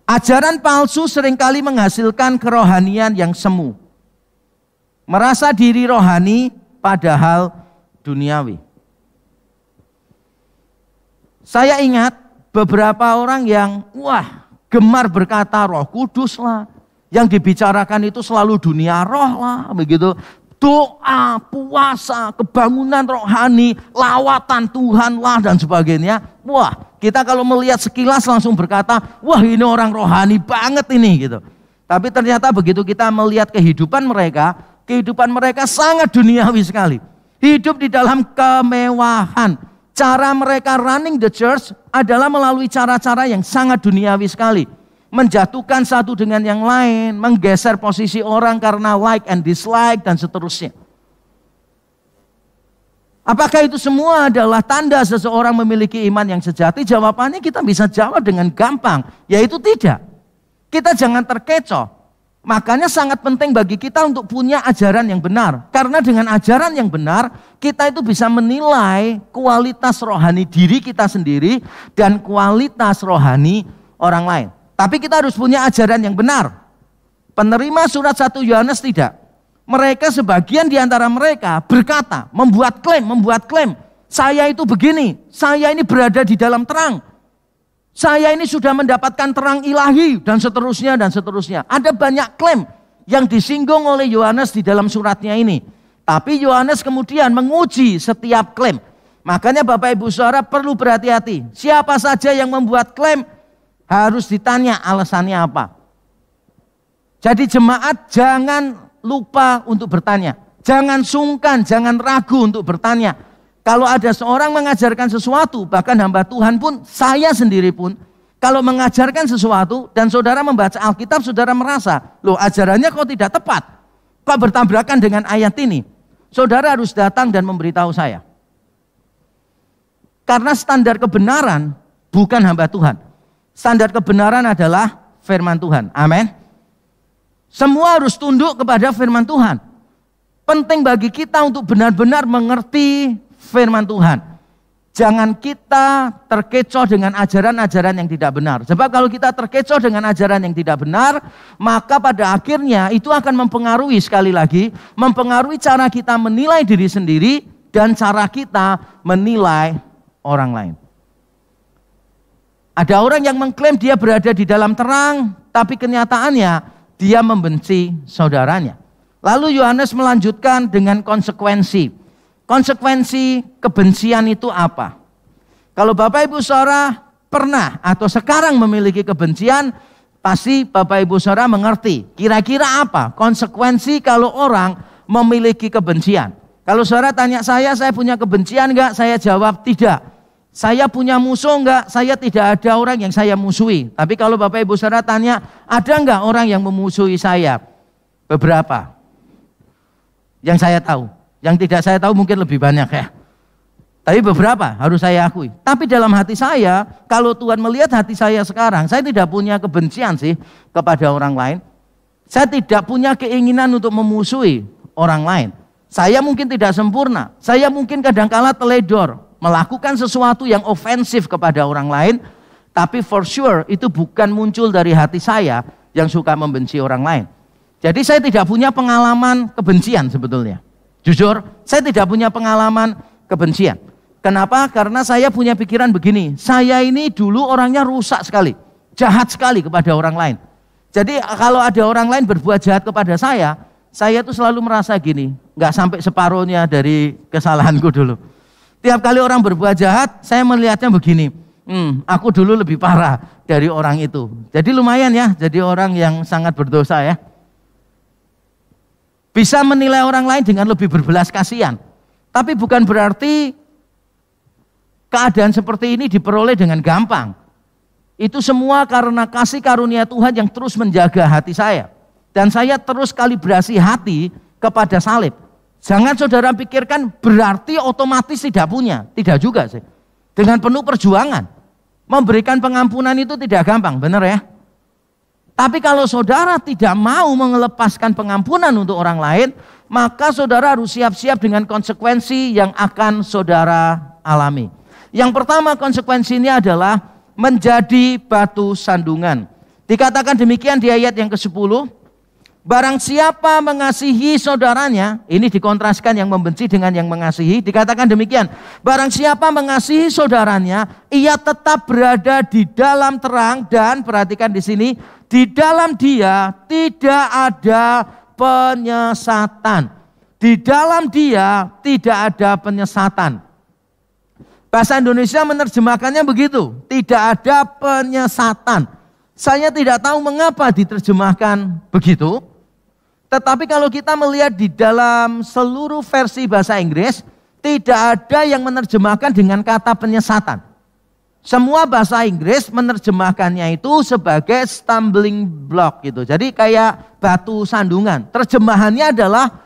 Ajaran palsu seringkali menghasilkan kerohanian yang semu. Merasa diri rohani padahal duniawi. Saya ingat beberapa orang yang gemar berkata Roh Kudus lah, yang dibicarakan itu selalu dunia roh lah, begitu. doa, puasa, kebangunan rohani, lawatan Tuhan lah dan sebagainya. Wah, kita kalau melihat sekilas langsung berkata, wah ini orang rohani banget ini gitu. Tapi ternyata begitu kita melihat kehidupan mereka sangat duniawi sekali. Hidup di dalam kemewahan. Cara mereka running the church adalah melalui cara-cara yang sangat duniawi sekali. Menjatuhkan satu dengan yang lain, menggeser posisi orang karena like and dislike dan seterusnya. Apakah itu semua adalah tanda seseorang memiliki iman yang sejati? Jawabannya kita bisa jawab dengan gampang, yaitu tidak. Kita jangan terkecoh. Makanya sangat penting bagi kita untuk punya ajaran yang benar. Karena dengan ajaran yang benar, kita itu bisa menilai kualitas rohani diri kita sendiri dan kualitas rohani orang lain. Tapi kita harus punya ajaran yang benar. Penerima surat 1 Yohanes tidak. Mereka sebagian di antara mereka berkata, membuat klaim. Saya itu begini, saya ini berada di dalam terang. Saya ini sudah mendapatkan terang ilahi dan seterusnya dan seterusnya. Ada banyak klaim yang disinggung oleh Yohanes di dalam suratnya ini. Tapi Yohanes kemudian menguji setiap klaim. Makanya Bapak Ibu Saudara perlu berhati-hati. Siapa saja yang membuat klaim harus ditanya alasannya apa. Jadi jemaat jangan lupa untuk bertanya. Jangan sungkan, jangan ragu untuk bertanya. Kalau ada seorang mengajarkan sesuatu, bahkan hamba Tuhan pun, saya sendiri pun, kalau mengajarkan sesuatu dan saudara membaca Alkitab, saudara merasa, loh ajarannya kok tidak tepat, kok bertabrakan dengan ayat ini. Saudara harus datang dan memberitahu saya. Karena standar kebenaran bukan hamba Tuhan. Standar kebenaran adalah firman Tuhan. Amin. Semua harus tunduk kepada firman Tuhan. Penting bagi kita untuk benar-benar mengerti firman Tuhan. Jangan kita terkecoh dengan ajaran-ajaran yang tidak benar. Sebab kalau kita terkecoh dengan ajaran yang tidak benar, maka pada akhirnya itu akan mempengaruhi, sekali lagi, mempengaruhi cara kita menilai diri sendiri dan cara kita menilai orang lain. Ada orang yang mengklaim dia berada di dalam terang, tapi kenyataannya dia membenci saudaranya. Lalu Yohanes melanjutkan dengan konsekuensi. Konsekuensi kebencian itu apa? Kalau Bapak Ibu Saudara pernah atau sekarang memiliki kebencian, pasti Bapak Ibu Saudara mengerti kira-kira apa konsekuensi kalau orang memiliki kebencian. Kalau saudara tanya saya punya kebencian enggak? Saya jawab tidak. Saya punya musuh enggak? Saya tidak ada orang yang saya musuhi. Tapi kalau Bapak Ibu Saudara tanya, ada enggak orang yang memusuhi saya? Beberapa. Yang saya tahu. Yang tidak saya tahu mungkin lebih banyak ya. Tapi beberapa harus saya akui. Tapi dalam hati saya, kalau Tuhan melihat hati saya sekarang, saya tidak punya kebencian sih kepada orang lain. Saya tidak punya keinginan untuk memusuhi orang lain. Saya mungkin tidak sempurna. Saya mungkin kadangkala teledor, melakukan sesuatu yang ofensif kepada orang lain. Tapi for sure itu bukan muncul dari hati saya yang suka membenci orang lain. Jadi saya tidak punya pengalaman kebencian sebetulnya. Jujur, saya tidak punya pengalaman kebencian. Kenapa? Karena saya punya pikiran begini, saya ini dulu orangnya rusak sekali, jahat sekali kepada orang lain. Jadi kalau ada orang lain berbuat jahat kepada saya tuh selalu merasa gini, nggak sampai separuhnya dari kesalahanku dulu. Tiap kali orang berbuat jahat, saya melihatnya begini, aku dulu lebih parah dari orang itu. Jadi lumayan ya, jadi orang yang sangat berdosa ya. Bisa menilai orang lain dengan lebih berbelas kasihan. Tapi bukan berarti keadaan seperti ini diperoleh dengan gampang. Itu semua karena kasih karunia Tuhan yang terus menjaga hati saya. Dan saya terus kalibrasi hati kepada salib. Jangan saudara pikirkan berarti otomatis tidak punya. Tidak juga sih. Dengan penuh perjuangan. Memberikan pengampunan itu tidak gampang, benar ya? Tapi kalau saudara tidak mau melepaskan pengampunan untuk orang lain, maka saudara harus siap-siap dengan konsekuensi yang akan saudara alami. Yang pertama konsekuensinya adalah menjadi batu sandungan. Dikatakan demikian di ayat yang ke-10. Barang siapa mengasihi saudaranya, ini dikontraskan yang membenci dengan yang mengasihi, dikatakan demikian. Barang siapa mengasihi saudaranya, ia tetap berada di dalam terang dan perhatikan di sini, di dalam dia tidak ada penyesatan. Di dalam dia tidak ada penyesatan. Bahasa Indonesia menerjemahkannya begitu, tidak ada penyesatan. Saya tidak tahu mengapa diterjemahkan begitu. Tetapi kalau kita melihat di dalam seluruh versi bahasa Inggris, tidak ada yang menerjemahkan dengan kata penyesatan. Semua bahasa Inggris menerjemahkannya itu sebagai stumbling block gitu. Jadi kayak batu sandungan. Terjemahannya adalah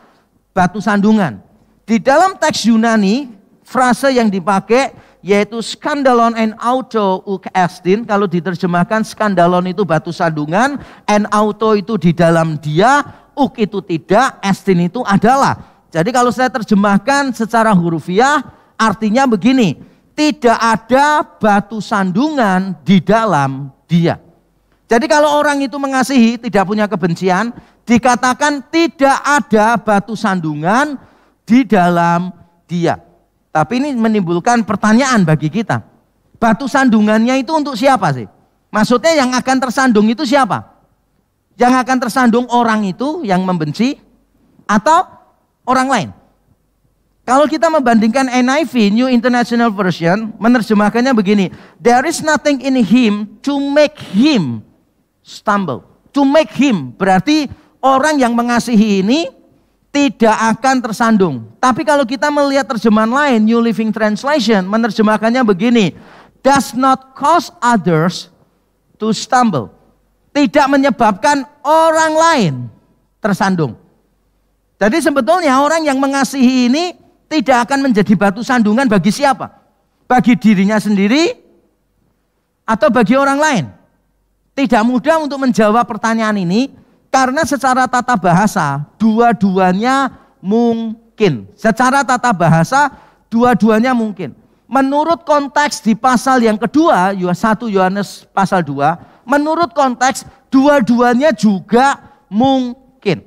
batu sandungan. Di dalam teks Yunani, frase yang dipakai yaitu skandalon en auto uk estin. Kalau diterjemahkan skandalon itu batu sandungan, en auto itu di dalam dia, uk itu tidak, estin itu adalah. Jadi kalau saya terjemahkan secara hurufiah, artinya begini, tidak ada batu sandungan di dalam dia. Jadi kalau orang itu mengasihi, tidak punya kebencian, dikatakan tidak ada batu sandungan di dalam dia. Tapi ini menimbulkan pertanyaan bagi kita. Batu sandungannya itu untuk siapa sih? Maksudnya yang akan tersandung itu siapa? Yang akan tersandung orang itu yang membenci atau orang lain? Kalau kita membandingkan NIV, New International Version, menerjemahkannya begini. There is nothing in him to make him stumble. To make him berarti orang yang mengasihi ini tidak akan tersandung. Tapi kalau kita melihat terjemahan lain, New Living Translation, menerjemahkannya begini. Does not cause others to stumble. Tidak menyebabkan orang lain tersandung. Jadi sebetulnya orang yang mengasihi ini tidak akan menjadi batu sandungan bagi siapa? Bagi dirinya sendiri atau bagi orang lain? Tidak mudah untuk menjawab pertanyaan ini. Karena secara tata bahasa, dua-duanya mungkin. Secara tata bahasa, dua-duanya mungkin. Menurut konteks di pasal yang kedua, 1 Yohanes pasal 2, menurut konteks, dua-duanya juga mungkin.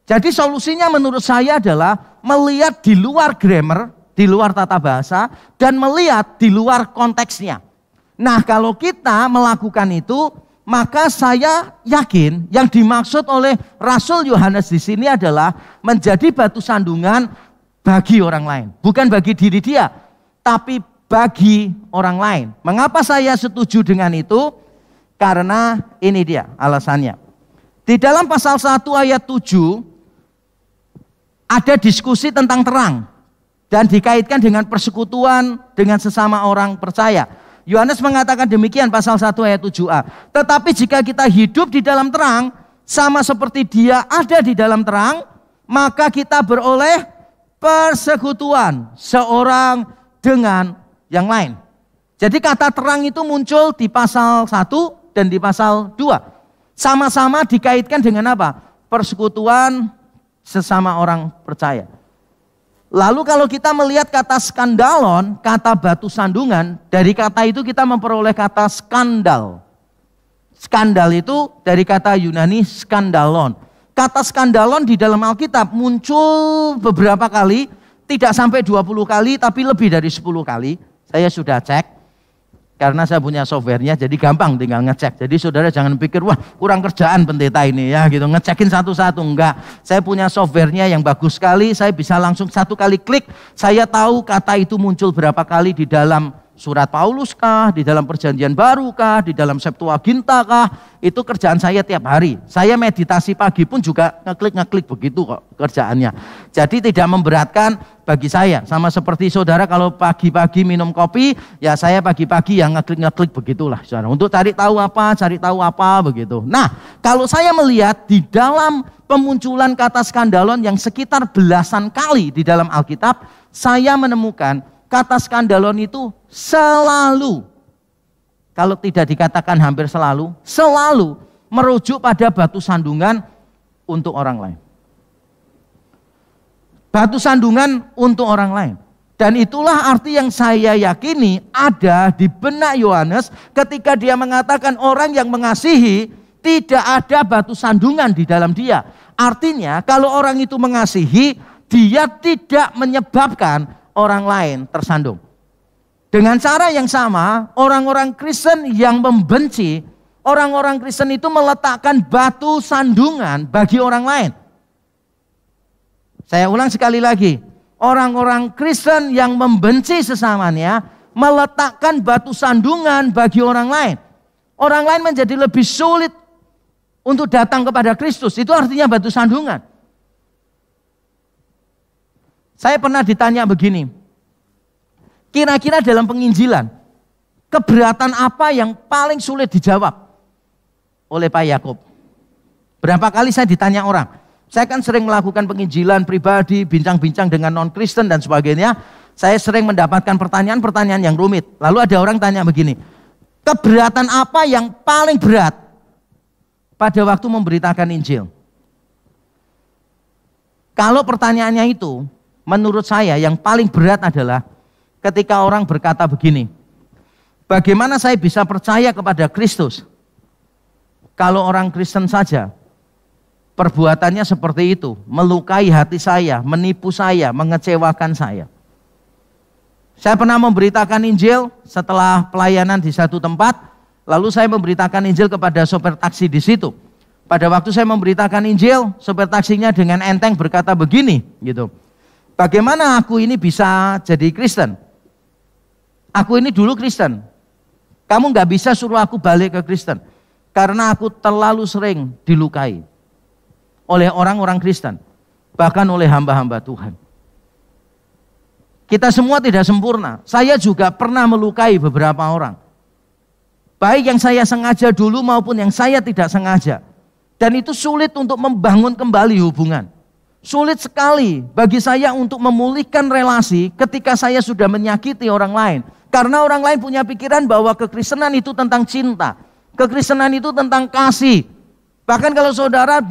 Jadi solusinya menurut saya adalah melihat di luar grammar, di luar tata bahasa, dan melihat di luar konteksnya. Nah kalau kita melakukan itu, maka saya yakin yang dimaksud oleh Rasul Yohanes di sini adalah menjadi batu sandungan bagi orang lain. Bukan bagi diri dia, tapi bagi orang lain. Mengapa saya setuju dengan itu? Karena ini dia alasannya. Di dalam pasal 1 ayat 7 ada diskusi tentang terang dan dikaitkan dengan persekutuan dengan sesama orang percaya. Yohanes mengatakan demikian pasal 1 ayat 7a. Tetapi jika kita hidup di dalam terang, sama seperti dia ada di dalam terang, maka kita beroleh persekutuan seorang dengan yang lain. Jadi kata terang itu muncul di pasal 1 dan di pasal 2. Sama-sama dikaitkan dengan apa? Persekutuan sesama orang percaya. Lalu kalau kita melihat kata skandalon, kata batu sandungan, dari kata itu kita memperoleh kata skandal. Skandal itu dari kata Yunani skandalon. Kata skandalon di dalam Alkitab muncul beberapa kali, tidak sampai 20 kali, tapi lebih dari 10 kali. Saya sudah cek. Karena saya punya softwarenya, jadi gampang tinggal ngecek. Jadi saudara jangan pikir, wah kurang kerjaan pendeta ini ya gitu. Ngecekin satu-satu, enggak. Saya punya softwarenya yang bagus sekali, saya bisa langsung satu kali klik. Saya tahu kata itu muncul berapa kali di dalam surat Paulus kah, di dalam perjanjian baru kah, di dalam Septuaginta kah. Itu kerjaan saya tiap hari. Saya meditasi pagi pun juga ngeklik begitu kok kerjaannya. Jadi tidak memberatkan bagi saya. Sama seperti saudara kalau pagi-pagi minum kopi, ya saya pagi-pagi yang ngeklik begitulah saudara. Untuk cari tahu apa begitu. Nah, kalau saya melihat di dalam pemunculan kata skandalon yang sekitar belasan kali di dalam Alkitab, saya menemukan kata skandalon itu selalu, kalau tidak dikatakan hampir selalu merujuk pada batu sandungan untuk orang lain. Batu sandungan untuk orang lain. Dan itulah arti yang saya yakini ada di benak Yohanes ketika dia mengatakan orang yang mengasihi tidak ada batu sandungan di dalam dia. Artinya kalau orang itu mengasihi, dia tidak menyebabkan orang lain tersandung. Dengan cara yang sama, orang-orang Kristen yang membenci, orang-orang Kristen itu meletakkan batu sandungan bagi orang lain. Saya ulang sekali lagi. Orang-orang Kristen yang membenci sesamanya meletakkan batu sandungan bagi orang lain. Orang lain menjadi lebih sulit untuk datang kepada Kristus. Itu artinya batu sandungan. Saya pernah ditanya begini. Kira-kira dalam penginjilan, keberatan apa yang paling sulit dijawab oleh Pak Yakub? Berapa kali saya ditanya orang. Saya kan sering melakukan penginjilan pribadi, bincang-bincang dengan non-Kristen dan sebagainya. Saya sering mendapatkan pertanyaan-pertanyaan yang rumit. Lalu ada orang tanya begini, keberatan apa yang paling berat pada waktu memberitakan Injil? Kalau pertanyaannya itu, menurut saya yang paling berat adalah ketika orang berkata begini, bagaimana saya bisa percaya kepada Kristus kalau orang Kristen saja perbuatannya seperti itu, melukai hati saya, menipu saya, mengecewakan saya. Saya pernah memberitakan Injil setelah pelayanan di satu tempat, lalu saya memberitakan Injil kepada sopir taksi di situ. Pada waktu saya memberitakan Injil, sopir taksinya dengan enteng berkata begini, gitu. Bagaimana aku ini bisa jadi Kristen? Aku ini dulu Kristen. Kamu nggak bisa suruh aku balik ke Kristen, karena aku terlalu sering dilukai oleh orang-orang Kristen, bahkan oleh hamba-hamba Tuhan. Kita semua tidak sempurna. Saya juga pernah melukai beberapa orang, baik yang saya sengaja dulu maupun yang saya tidak sengaja. Dan itu sulit untuk membangun kembali hubungan. Sulit sekali bagi saya untuk memulihkan relasi ketika saya sudah menyakiti orang lain. Karena orang lain punya pikiran bahwa kekristenan itu tentang cinta, kekristenan itu tentang kasih. Bahkan kalau saudara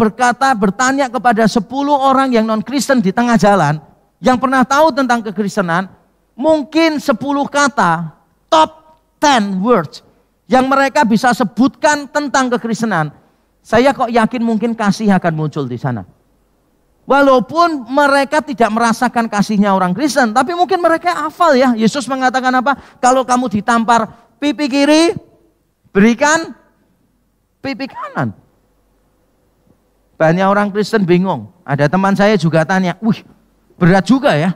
bertanya kepada 10 orang yang non-Kristen di tengah jalan, yang pernah tahu tentang kekristenan, mungkin 10 kata, top 10 words, yang mereka bisa sebutkan tentang kekristenan, saya kok yakin mungkin kasih akan muncul di sana. Walaupun mereka tidak merasakan kasihnya orang Kristen, tapi mungkin mereka hafal ya, Yesus mengatakan apa? Kalau kamu ditampar pipi kiri, berikan pipi kanan. Banyak orang Kristen bingung. Ada teman saya juga tanya, wih berat juga ya.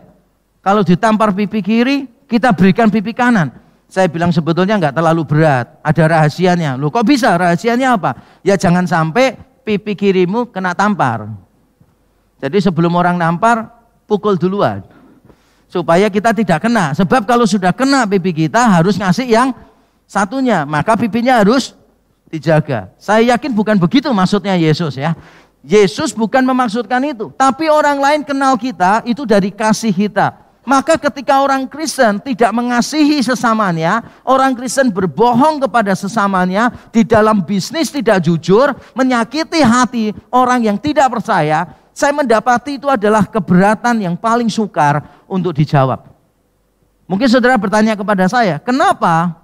Kalau ditampar pipi kiri, kita berikan pipi kanan. Saya bilang sebetulnya nggak terlalu berat. Ada rahasianya. Loh kok bisa? Rahasianya apa? Ya jangan sampai pipi kirimu kena tampar. Jadi sebelum orang nampar, pukul duluan. Supaya kita tidak kena. Sebab kalau sudah kena pipi kita harus ngasih yang satunya. Maka pipinya harus dijaga. Saya yakin bukan begitu maksudnya Yesus ya. Yesus bukan memaksudkan itu, tapi orang lain kenal kita itu dari kasih kita. Maka ketika orang Kristen tidak mengasihi sesamanya, orang Kristen berbohong kepada sesamanya, di dalam bisnis tidak jujur, menyakiti hati orang yang tidak percaya, saya mendapati itu adalah keberatan yang paling sukar untuk dijawab. Mungkin saudara bertanya kepada saya, kenapa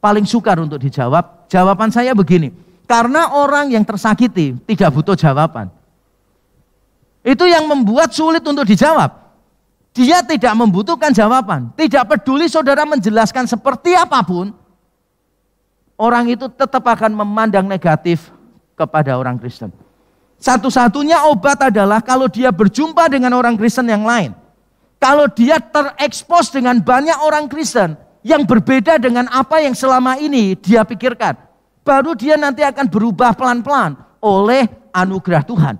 paling sukar untuk dijawab? Jawaban saya begini. Karena orang yang tersakiti tidak butuh jawaban. Itu yang membuat sulit untuk dijawab. Dia tidak membutuhkan jawaban. Tidak peduli saudara menjelaskan seperti apapun, orang itu tetap akan memandang negatif kepada orang Kristen. Satu-satunya obat adalah kalau dia berjumpa dengan orang Kristen yang lain. Kalau dia terekspos dengan banyak orang Kristen yang berbeda dengan apa yang selama ini dia pikirkan, baru dia nanti akan berubah pelan-pelan oleh anugerah Tuhan.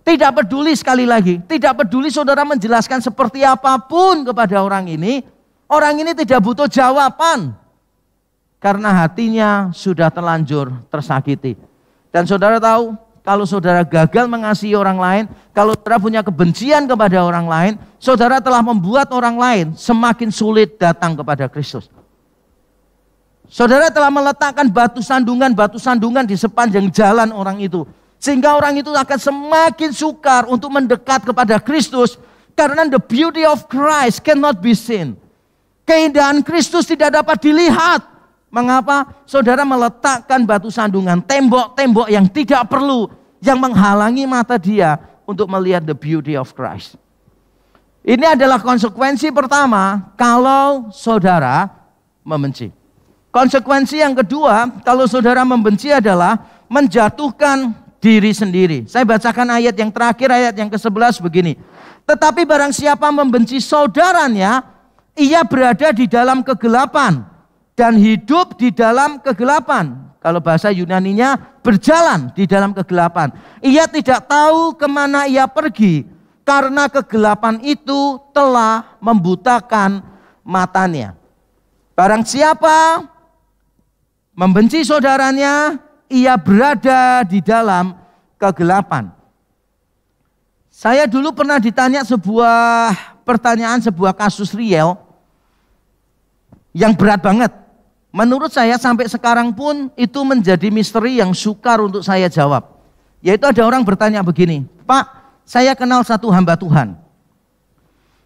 Tidak peduli sekali lagi, tidak peduli saudara menjelaskan seperti apapun kepada orang ini tidak butuh jawaban. Karena hatinya sudah terlanjur tersakiti. Dan saudara tahu, kalau saudara gagal mengasihi orang lain, kalau saudara punya kebencian kepada orang lain, saudara telah membuat orang lain semakin sulit datang kepada Kristus. Saudara telah meletakkan batu sandungan di sepanjang jalan orang itu. Sehingga orang itu akan semakin sukar untuk mendekat kepada Kristus. Karena the beauty of Christ cannot be seen. Keindahan Kristus tidak dapat dilihat. Mengapa? Saudara meletakkan batu sandungan, tembok-tembok yang tidak perlu, yang menghalangi mata dia untuk melihat the beauty of Christ. Ini adalah konsekuensi pertama kalau saudara membenci. Konsekuensi yang kedua, kalau saudara membenci adalah menjatuhkan diri sendiri. Saya bacakan ayat yang terakhir, ayat yang ke-11 begini. Tetapi barang siapa membenci saudaranya, ia berada di dalam kegelapan dan hidup di dalam kegelapan. Kalau bahasa Yunaninya, berjalan di dalam kegelapan. Ia tidak tahu kemana ia pergi, karena kegelapan itu telah membutakan matanya. Barang siapa membenci saudaranya, ia berada di dalam kegelapan. Saya dulu pernah ditanya sebuah pertanyaan, sebuah kasus real yang berat banget. Menurut saya sampai sekarang pun itu menjadi misteri yang sukar untuk saya jawab. Yaitu ada orang bertanya begini, Pak, saya kenal satu hamba Tuhan,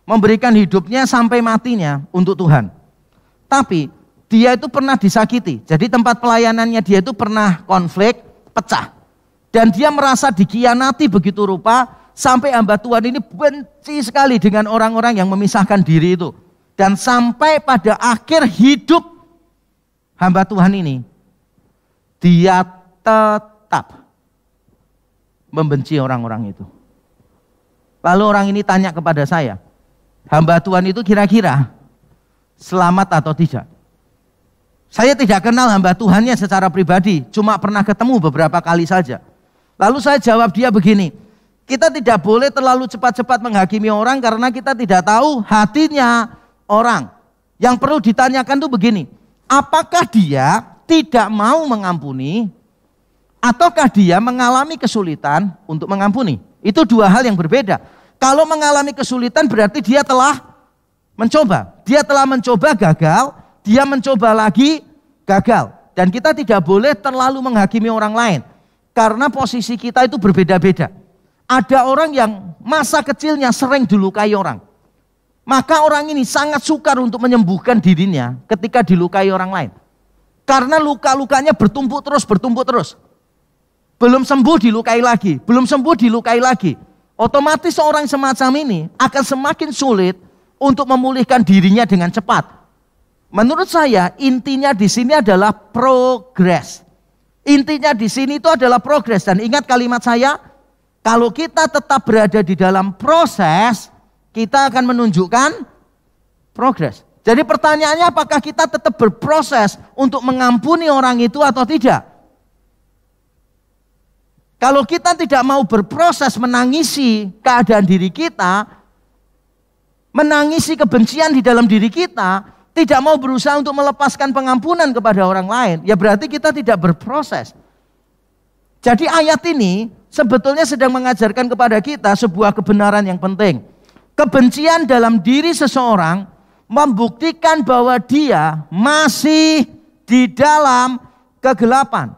memberikan hidupnya sampai matinya untuk Tuhan. Tapi dia itu pernah disakiti. Jadi tempat pelayanannya dia itu pernah konflik, pecah. Dan dia merasa dikhianati begitu rupa, sampai hamba Tuhan ini benci sekali dengan orang-orang yang memisahkan diri itu. Dan sampai pada akhir hidup hamba Tuhan ini, dia tetap membenci orang-orang itu. Lalu orang ini tanya kepada saya, hamba Tuhan itu kira-kira selamat atau tidak? Saya tidak kenal hamba Tuhannya secara pribadi, cuma pernah ketemu beberapa kali saja. Lalu saya jawab dia begini, kita tidak boleh terlalu cepat-cepat menghakimi orang karena kita tidak tahu hatinya orang. Yang perlu ditanyakan itu begini, apakah dia tidak mau mengampuni ataukah dia mengalami kesulitan untuk mengampuni? Itu dua hal yang berbeda. Kalau mengalami kesulitan berarti dia telah mencoba. Dia telah mencoba gagal, dia mencoba lagi gagal. Dan kita tidak boleh terlalu menghakimi orang lain. Karena posisi kita itu berbeda-beda. Ada orang yang masa kecilnya sering dilukai orang. Maka orang ini sangat sukar untuk menyembuhkan dirinya ketika dilukai orang lain. Karena luka-lukanya bertumpuk terus. Belum sembuh dilukai lagi, belum sembuh dilukai lagi. Otomatis orang semacam ini akan semakin sulit untuk memulihkan dirinya dengan cepat. Menurut saya intinya di sini adalah progres. Intinya di sini itu adalah progres. Dan ingat kalimat saya, kalau kita tetap berada di dalam proses, kita akan menunjukkan progres. Jadi pertanyaannya, apakah kita tetap berproses untuk mengampuni orang itu atau tidak? Kalau kita tidak mau berproses menangisi keadaan diri kita, menangisi kebencian di dalam diri kita, tidak mau berusaha untuk melepaskan pengampunan kepada orang lain, ya berarti kita tidak berproses. Jadi ayat ini sebetulnya sedang mengajarkan kepada kita sebuah kebenaran yang penting. Kebencian dalam diri seseorang membuktikan bahwa dia masih di dalam kegelapan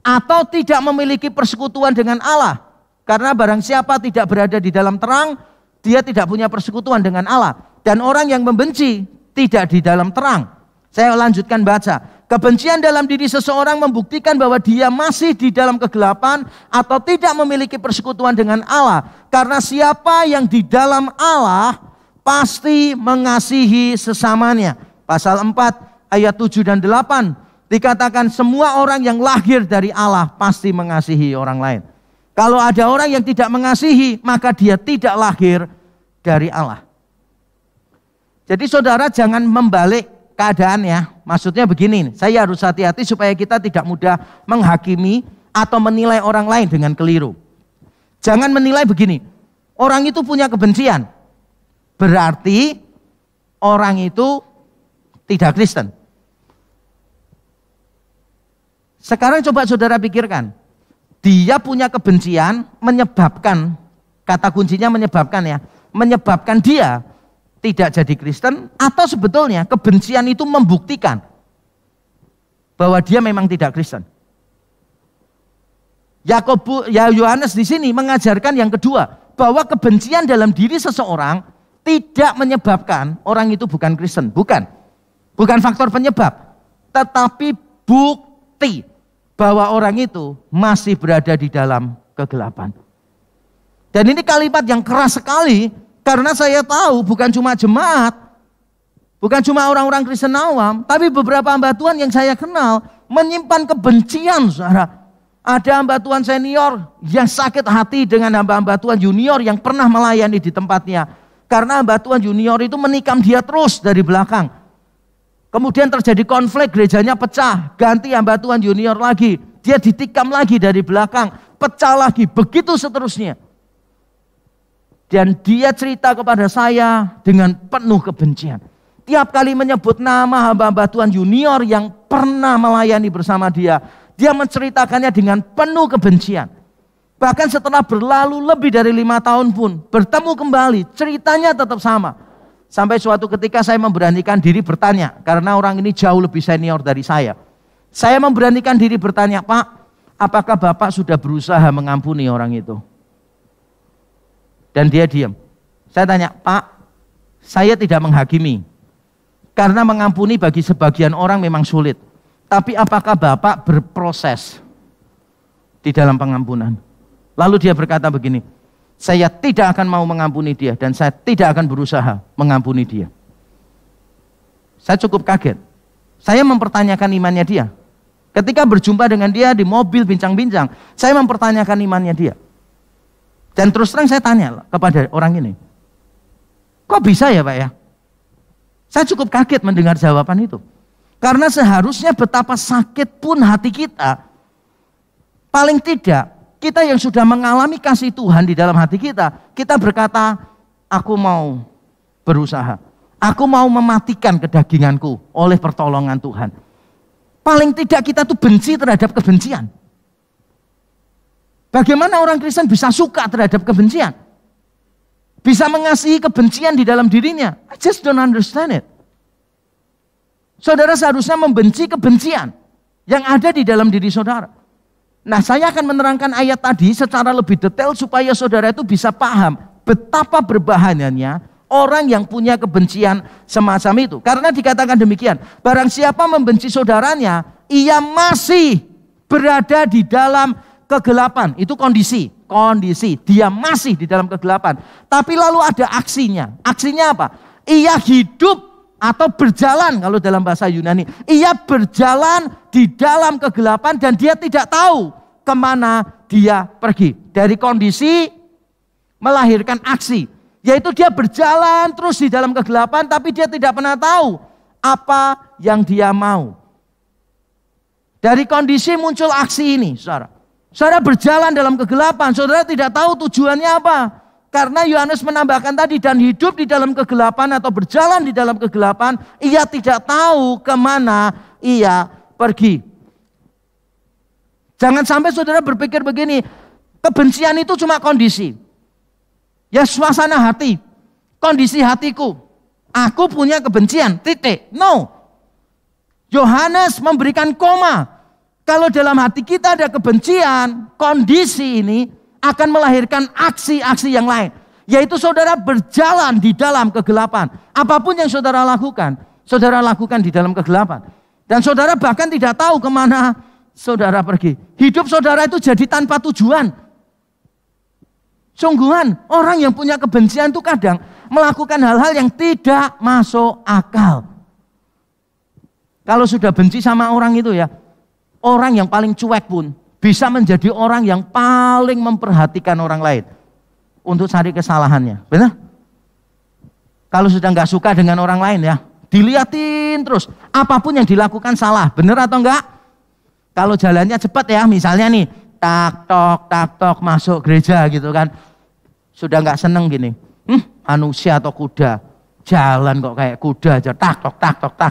atau tidak memiliki persekutuan dengan Allah. Karena barang siapa tidak berada di dalam terang, dia tidak punya persekutuan dengan Allah. Dan orang yang membenci tidak di dalam terang. Saya lanjutkan baca. Kebencian dalam diri seseorang membuktikan bahwa dia masih di dalam kegelapan atau tidak memiliki persekutuan dengan Allah. Karena siapa yang di dalam Allah pasti mengasihi sesamanya. Pasal 4 ayat 7 dan 8 dikatakan semua orang yang lahir dari Allah pasti mengasihi orang lain. Kalau ada orang yang tidak mengasihi, maka dia tidak lahir dari Allah. Jadi saudara jangan membalik keadaannya. Maksudnya begini, saya harus hati-hati supaya kita tidak mudah menghakimi atau menilai orang lain dengan keliru. Jangan menilai begini, orang itu punya kebencian, berarti orang itu tidak Kristen. Sekarang coba saudara pikirkan, dia punya kebencian menyebabkan, kata kuncinya menyebabkan ya, menyebabkan dia tidak jadi Kristen, atau sebetulnya kebencian itu membuktikan bahwa dia memang tidak Kristen. Yohanes di sini mengajarkan yang kedua, bahwa kebencian dalam diri seseorang tidak menyebabkan orang itu bukan Kristen, bukan faktor penyebab, tetapi bukti bahwa orang itu masih berada di dalam kegelapan. Dan ini kalimat yang keras sekali. Karena saya tahu bukan cuma jemaat, bukan cuma orang-orang Kristen awam, tapi beberapa hamba Tuhan yang saya kenal menyimpan kebencian, saudara. Ada hamba Tuhan senior yang sakit hati dengan hamba-hamba Tuhan junior yang pernah melayani di tempatnya. Karena hamba Tuhan junior itu menikam dia terus dari belakang. Kemudian terjadi konflik, gerejanya pecah. Ganti hamba Tuhan junior lagi. Dia ditikam lagi dari belakang. Pecah lagi, begitu seterusnya. Dan dia cerita kepada saya dengan penuh kebencian. Tiap kali menyebut nama hamba-hamba Tuhan junior yang pernah melayani bersama dia. Dia menceritakannya dengan penuh kebencian. Bahkan setelah berlalu lebih dari 5 tahun pun, bertemu kembali, ceritanya tetap sama. Sampai suatu ketika saya memberanikan diri bertanya, karena orang ini jauh lebih senior dari saya. Saya memberanikan diri bertanya, Pak, apakah Bapak sudah berusaha mengampuni orang itu? Dan dia diam. Saya tanya, Pak, saya tidak menghakimi. Karena mengampuni bagi sebagian orang memang sulit. Tapi apakah Bapak berproses di dalam pengampunan? Lalu dia berkata begini, saya tidak akan mau mengampuni dia dan saya tidak akan berusaha mengampuni dia. Saya cukup kaget. Saya mempertanyakan imannya dia. Ketika berjumpa dengan dia di mobil bincang-bincang, saya mempertanyakan imannya dia. Dan terus terang saya tanya kepada orang ini, kok bisa ya Pak ya? Saya cukup kaget mendengar jawaban itu. Karena seharusnya betapa sakit pun hati kita, paling tidak kita yang sudah mengalami kasih Tuhan di dalam hati kita, kita berkata, aku mau berusaha. Aku mau mematikan kedaginganku oleh pertolongan Tuhan. Paling tidak kita tuh benci terhadap kebencian. Bagaimana orang Kristen bisa suka terhadap kebencian? Bisa mengasihi kebencian di dalam dirinya? I just don't understand it. Saudara seharusnya membenci kebencian yang ada di dalam diri saudara. Nah, saya akan menerangkan ayat tadi secara lebih detail supaya saudara itu bisa paham betapa berbahayanya orang yang punya kebencian semacam itu. Karena dikatakan demikian, barang siapa membenci saudaranya, ia masih berada di dalam kegelapan. Itu kondisi, dia masih di dalam kegelapan. Tapi lalu ada aksinya. Aksinya apa? Ia hidup atau berjalan kalau dalam bahasa Yunani. Ia berjalan di dalam kegelapan dan dia tidak tahu kemana dia pergi. Dari kondisi melahirkan aksi. Yaitu dia berjalan terus di dalam kegelapan tapi dia tidak pernah tahu apa yang dia mau. Dari kondisi muncul aksi ini, saudara. Saudara berjalan dalam kegelapan, saudara tidak tahu tujuannya apa. Karena Yohanes menambahkan tadi, dan hidup di dalam kegelapan atau berjalan di dalam kegelapan, ia tidak tahu kemana ia pergi. Jangan sampai saudara berpikir begini, kebencian itu cuma kondisi. Ya suasana hati, kondisi hatiku. Aku punya kebencian, titik. No. Yohanes memberikan koma. Kalau dalam hati kita ada kebencian, kondisi ini akan melahirkan aksi-aksi yang lain. Yaitu saudara berjalan di dalam kegelapan. Apapun yang saudara lakukan di dalam kegelapan. Dan saudara bahkan tidak tahu kemana saudara pergi. Hidup saudara itu jadi tanpa tujuan. Sungguhan, orang yang punya kebencian itu kadang melakukan hal-hal yang tidak masuk akal. Kalau sudah benci sama orang itu ya, orang yang paling cuek pun bisa menjadi orang yang paling memperhatikan orang lain untuk cari kesalahannya, benar? Kalau sudah nggak suka dengan orang lain ya, diliatin terus. Apapun yang dilakukan salah, benar atau enggak? Kalau jalannya cepat ya, misalnya nih, tak tok masuk gereja gitu kan, sudah nggak seneng gini, manusia atau kuda, jalan kok kayak kuda aja, tak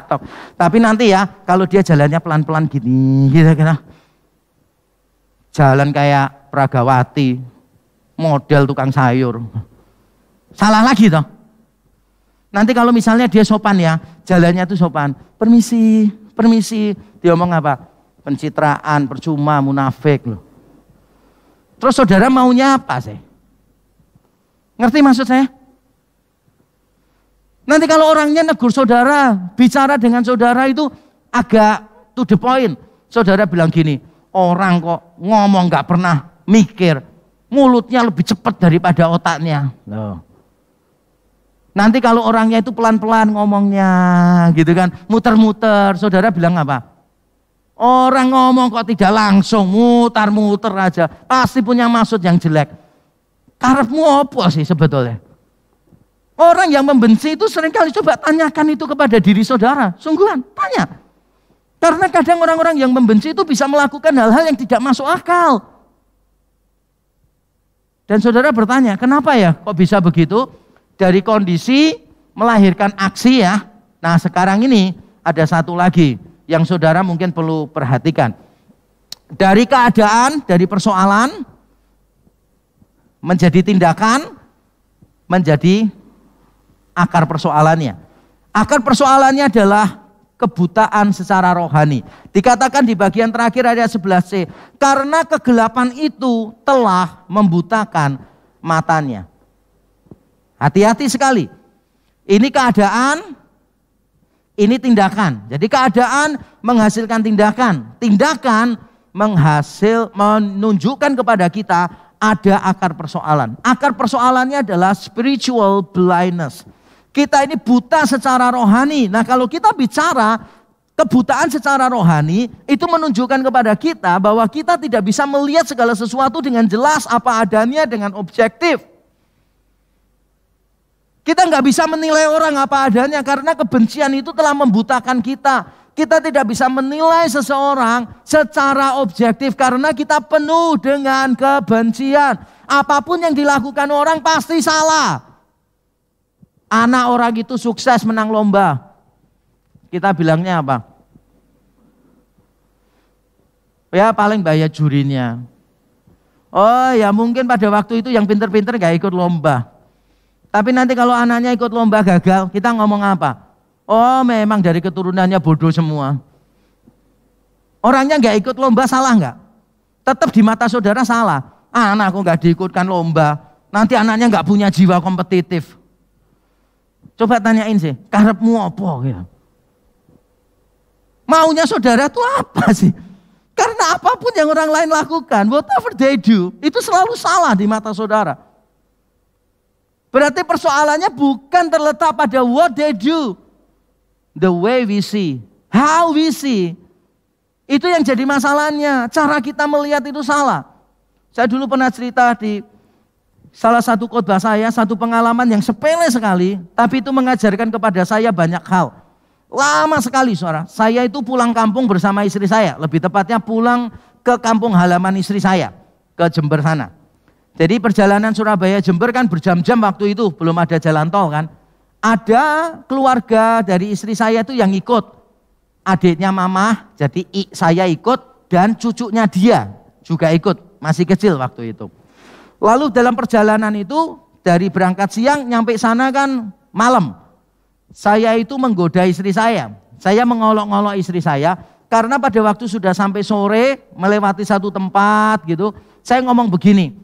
tok. Tapi nanti ya, kalau dia jalannya pelan-pelan gini, gitu. Jalan kayak Pragawati, model tukang sayur. Salah lagi toh. Nanti kalau misalnya dia sopan ya, jalannya tuh sopan. Permisi. Dia ngomong apa? Pencitraan, percuma, munafik loh. Terus saudara maunya apa sih? Ngerti maksud saya? Nanti kalau orangnya negur saudara, bicara dengan saudara itu agak to the point. Saudara bilang gini, orang kok ngomong gak pernah mikir, mulutnya lebih cepat daripada otaknya. Loh. Nanti kalau orangnya itu pelan-pelan ngomongnya gitu kan, muter-muter, saudara bilang apa? Orang ngomong kok tidak langsung, mutar-muter aja. Pasti punya maksud yang jelek. Karepmu apa sih sebetulnya? Orang yang membenci itu seringkali coba tanyakan itu kepada diri saudara. Sungguhan, tanya. Karena kadang orang-orang yang membenci itu bisa melakukan hal-hal yang tidak masuk akal. Dan saudara bertanya, kenapa ya kok bisa begitu? Dari kondisi melahirkan aksi ya. Nah sekarang ini ada satu lagi yang saudara mungkin perlu perhatikan. Dari keadaan, dari persoalan, menjadi tindakan, menjadi akar persoalannya. Akar persoalannya adalah kebutaan secara rohani. Dikatakan di bagian terakhir ayat 11c, karena kegelapan itu telah membutakan matanya. Hati-hati sekali. Ini keadaan, ini tindakan. Jadi keadaan menghasilkan tindakan. Tindakan menunjukkan kepada kita ada akar persoalan. Akar persoalannya adalah spiritual blindness. Kita ini buta secara rohani. Nah kalau kita bicara kebutaan secara rohani, itu menunjukkan kepada kita bahwa kita tidak bisa melihat segala sesuatu dengan jelas apa adanya dengan objektif. Kita nggak bisa menilai orang apa adanya karena kebencian itu telah membutakan kita. Kita tidak bisa menilai seseorang secara objektif karena kita penuh dengan kebencian. Apapun yang dilakukan orang pasti salah. Anak orang itu sukses menang lomba. Kita bilangnya apa? Ya paling bayar jurinya. Oh ya mungkin pada waktu itu yang pinter-pinter gak ikut lomba. Tapi nanti kalau anaknya ikut lomba gagal, kita ngomong apa? Oh memang dari keturunannya bodoh semua. Orangnya gak ikut lomba salah gak? Tetap di mata saudara salah. Anakku gak diikutkan lomba, nanti anaknya gak punya jiwa kompetitif. Coba tanyain sih, karepmu apa gitu? Maunya saudara itu apa sih? Karena apapun yang orang lain lakukan, whatever they do, itu selalu salah di mata saudara. Berarti persoalannya bukan terletak pada what they do, the way we see, how we see. Itu yang jadi masalahnya, cara kita melihat itu salah. Saya dulu pernah cerita di salah satu khotbah saya, satu pengalaman yang sepele sekali, tapi itu mengajarkan kepada saya banyak hal. Lama sekali saudara, saya itu pulang kampung bersama istri saya, lebih tepatnya pulang ke kampung halaman istri saya, ke Jember sana. Jadi perjalanan Surabaya Jember kan berjam-jam waktu itu, belum ada jalan tol kan. Ada keluarga dari istri saya itu yang ikut, adiknya mama, jadi saya ikut dan cucunya dia juga ikut, masih kecil waktu itu. Lalu dalam perjalanan itu dari berangkat siang nyampe sana kan malam. Saya itu menggoda istri saya mengolok-olok istri saya karena pada waktu sudah sampai sore melewati satu tempat gitu, saya ngomong begini,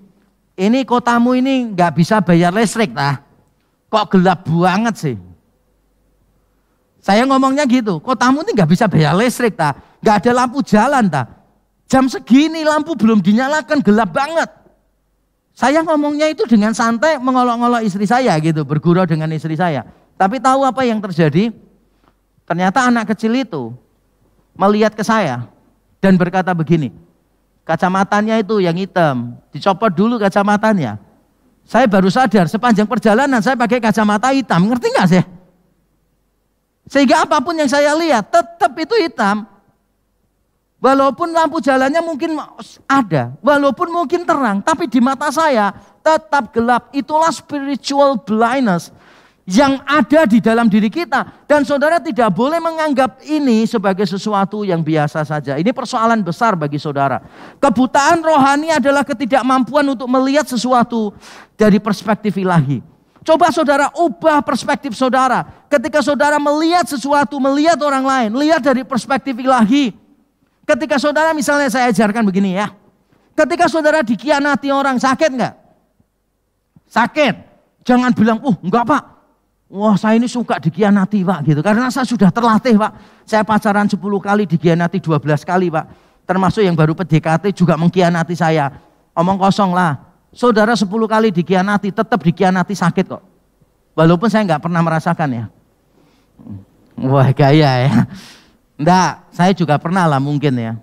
ini kotamu ini nggak bisa bayar listrik tah, kok gelap banget sih. Saya ngomongnya gitu, kotamu ini nggak bisa bayar listrik tah, nggak ada lampu jalan tah, jam segini lampu belum dinyalakan gelap banget. Saya ngomongnya itu dengan santai mengolok-olok istri saya gitu, bergurau dengan istri saya. Tapi tahu apa yang terjadi? Ternyata anak kecil itu melihat ke saya dan berkata begini, kacamatanya itu yang hitam, dicopot dulu kacamatanya. Saya baru sadar sepanjang perjalanan saya pakai kacamata hitam, ngerti gak sih? Sehingga apapun yang saya lihat tetap itu hitam. Walaupun lampu jalannya mungkin ada, walaupun mungkin terang, tapi di mata saya tetap gelap. Itulah spiritual blindness yang ada di dalam diri kita. Dan saudara tidak boleh menganggap ini sebagai sesuatu yang biasa saja. Ini persoalan besar bagi saudara. Kebutaan rohani adalah ketidakmampuan untuk melihat sesuatu dari perspektif ilahi. Coba saudara ubah perspektif saudara. Ketika saudara melihat sesuatu, melihat orang lain, lihat dari perspektif ilahi. Ketika saudara misalnya saya ajarkan begini ya. Ketika saudara dikhianati orang, sakit enggak? Sakit. Jangan bilang, enggak pak. Wah saya ini suka dikhianati pak gitu. Karena saya sudah terlatih pak. Saya pacaran 10 kali dikhianati 12 kali pak. Termasuk yang baru PDKT juga mengkhianati saya. Omong kosong lah. Saudara 10 kali dikhianati, tetap dikhianati sakit kok. Walaupun saya enggak pernah merasakan ya. Wah gaya ya. Enggak, saya juga pernah lah mungkin ya.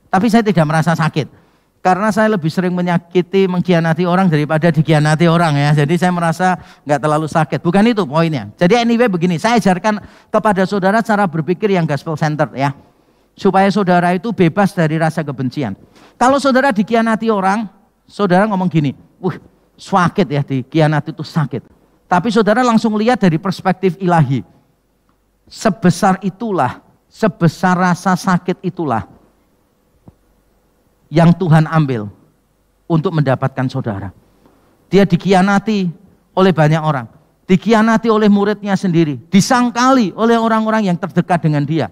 Tapi saya tidak merasa sakit. Karena saya lebih sering menyakiti, mengkhianati orang daripada dikhianati orang ya. Jadi saya merasa nggak terlalu sakit. Bukan itu poinnya. Jadi anyway begini, saya ajarkan kepada saudara cara berpikir yang gospel centered ya. Supaya saudara itu bebas dari rasa kebencian. Kalau saudara dikhianati orang, saudara ngomong gini, sakit ya, dikhianati itu sakit. Tapi saudara langsung lihat dari perspektif ilahi. Sebesar itulah, sebesar rasa sakit itulah yang Tuhan ambil untuk mendapatkan saudara. Dia dikhianati oleh banyak orang. Dikhianati oleh muridnya sendiri. Disangkali oleh orang-orang yang terdekat dengan dia.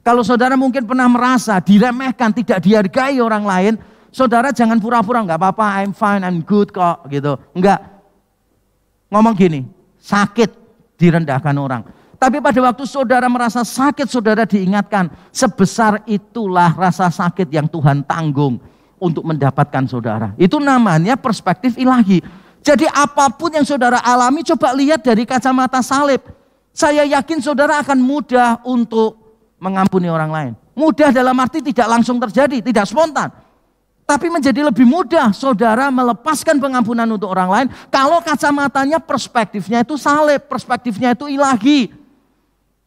Kalau saudara mungkin pernah merasa diremehkan, tidak dihargai orang lain, saudara jangan pura-pura, enggak apa-apa, I'm fine, I'm good kok, gitu. Enggak. Ngomong gini, sakit direndahkan orang. Tapi pada waktu saudara merasa sakit, saudara diingatkan, sebesar itulah rasa sakit yang Tuhan tanggung untuk mendapatkan saudara. Itu namanya perspektif ilahi. Jadi apapun yang saudara alami, coba lihat dari kacamata salib. Saya yakin saudara akan mudah untuk mengampuni orang lain. Mudah dalam arti tidak langsung terjadi, tidak spontan. Tapi menjadi lebih mudah saudara melepaskan pengampunan untuk orang lain kalau kacamatanya perspektifnya itu salib, perspektifnya itu ilahi.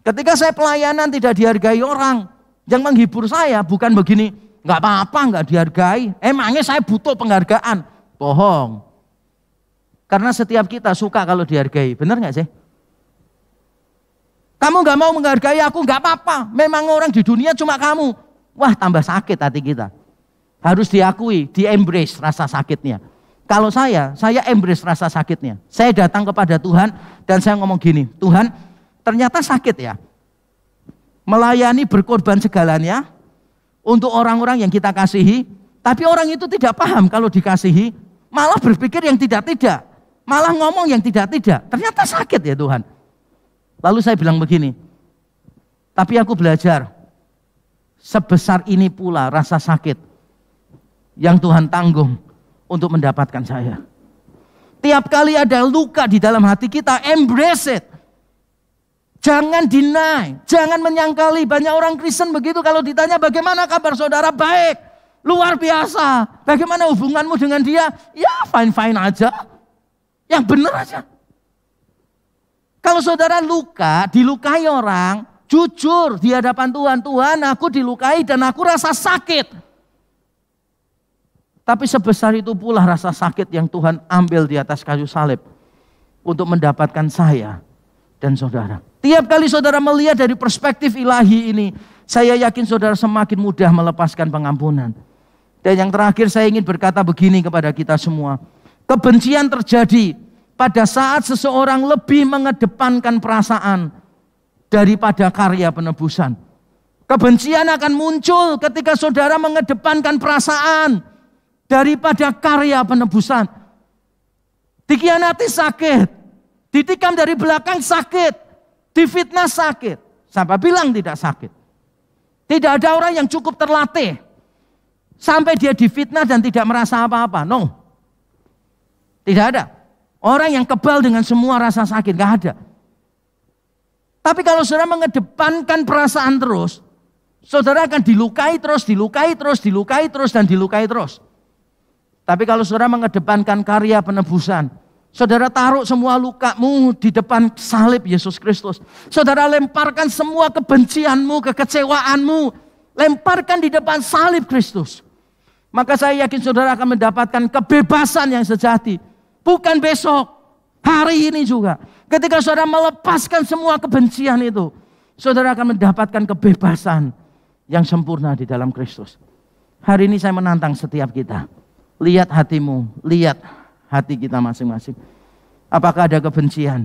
Ketika saya pelayanan tidak dihargai orang, yang menghibur saya bukan begini, nggak apa-apa nggak dihargai, emangnya saya butuh penghargaan. Bohong. Karena setiap kita suka kalau dihargai, benar nggak sih? Kamu nggak mau menghargai aku, nggak apa-apa, memang orang di dunia cuma kamu. Wah, tambah sakit hati kita. Harus diakui, di-embrace rasa sakitnya. Kalau saya embrace rasa sakitnya. Saya datang kepada Tuhan dan saya ngomong gini, Tuhan, ternyata sakit ya. Melayani berkorban segalanya untuk orang-orang yang kita kasihi, tapi orang itu tidak paham kalau dikasihi, malah berpikir yang tidak-tidak, malah ngomong yang tidak-tidak. Ternyata sakit ya Tuhan. Lalu saya bilang begini, tapi aku belajar, sebesar ini pula rasa sakit yang Tuhan tanggung untuk mendapatkan saya. Tiap kali ada luka di dalam hati kita, embrace it. Jangan deny, jangan menyangkali. Banyak orang Kristen begitu, kalau ditanya bagaimana kabar saudara, baik, luar biasa. Bagaimana hubunganmu dengan dia? Ya fine-fine aja. Yang benar aja. Kalau saudara luka, dilukai orang, jujur di hadapan Tuhan, Tuhan aku dilukai dan aku rasa sakit. Tapi sebesar itu pula rasa sakit yang Tuhan ambil di atas kayu salib untuk mendapatkan saya dan saudara. Tiap kali saudara melihat dari perspektif ilahi ini, saya yakin saudara semakin mudah melepaskan pengampunan. Dan yang terakhir saya ingin berkata begini kepada kita semua. Kebencian terjadi pada saat seseorang lebih mengedepankan perasaan daripada karya penebusan. Kebencian akan muncul ketika saudara mengedepankan perasaan daripada karya penebusan. Dikhianati sakit, ditikam dari belakang sakit, difitnah sakit. Siapa bilang tidak sakit? Tidak ada orang yang cukup terlatih sampai dia difitnah dan tidak merasa apa-apa. No. Tidak ada. Orang yang kebal dengan semua rasa sakit, gak ada. Tapi kalau saudara mengedepankan perasaan terus, saudara akan dilukai terus, dilukai terus, dilukai terus, dan dilukai terus. Tapi kalau saudara mengedepankan karya penebusan, saudara taruh semua lukamu di depan salib Yesus Kristus. Saudara lemparkan semua kebencianmu, kekecewaanmu, lemparkan di depan salib Kristus. Maka saya yakin saudara akan mendapatkan kebebasan yang sejati. Bukan besok, hari ini juga. Ketika saudara melepaskan semua kebencian itu, saudara akan mendapatkan kebebasan yang sempurna di dalam Kristus. Hari ini saya menantang setiap kita. Lihat hatimu, lihat hati kita masing-masing. Apakah ada kebencian?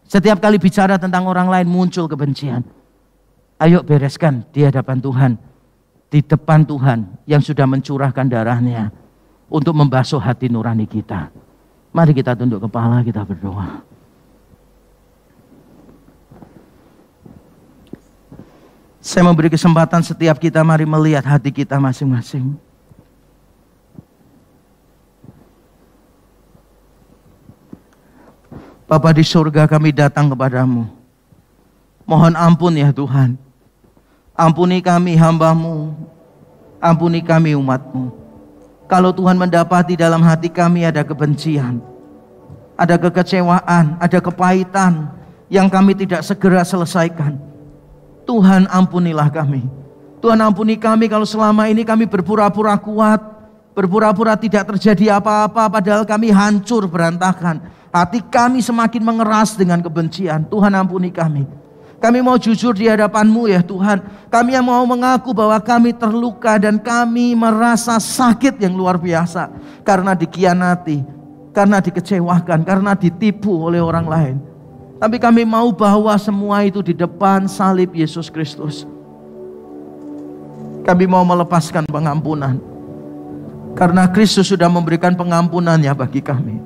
Setiap kali bicara tentang orang lain muncul kebencian. Ayo bereskan di hadapan Tuhan. Di depan Tuhan yang sudah mencurahkan darahnya untuk membasuh hati nurani kita. Mari kita tunduk kepala, kita berdoa. Saya memberi kesempatan setiap kita, mari melihat hati kita masing-masing. Bapa di surga, kami datang kepadamu. Mohon ampun ya Tuhan. Ampuni kami hamba-Mu, ampuni kami umat-Mu. Kalau Tuhan mendapati dalam hati kami ada kebencian, ada kekecewaan, ada kepahitan yang kami tidak segera selesaikan, Tuhan ampunilah kami. Tuhan ampuni kami kalau selama ini kami berpura-pura kuat, berpura-pura tidak terjadi apa-apa, padahal kami hancur berantakan. Hati kami semakin mengeras dengan kebencian. Tuhan ampuni kami. Kami mau jujur di hadapan-Mu ya Tuhan. Kami yang mau mengaku bahwa kami terluka dan kami merasa sakit yang luar biasa. Karena dikhianati, karena dikecewakan, karena ditipu oleh orang lain. Tapi kami mau bawa semua itu di depan salib Yesus Kristus. Kami mau melepaskan pengampunan. Karena Kristus sudah memberikan pengampunannya bagi kami.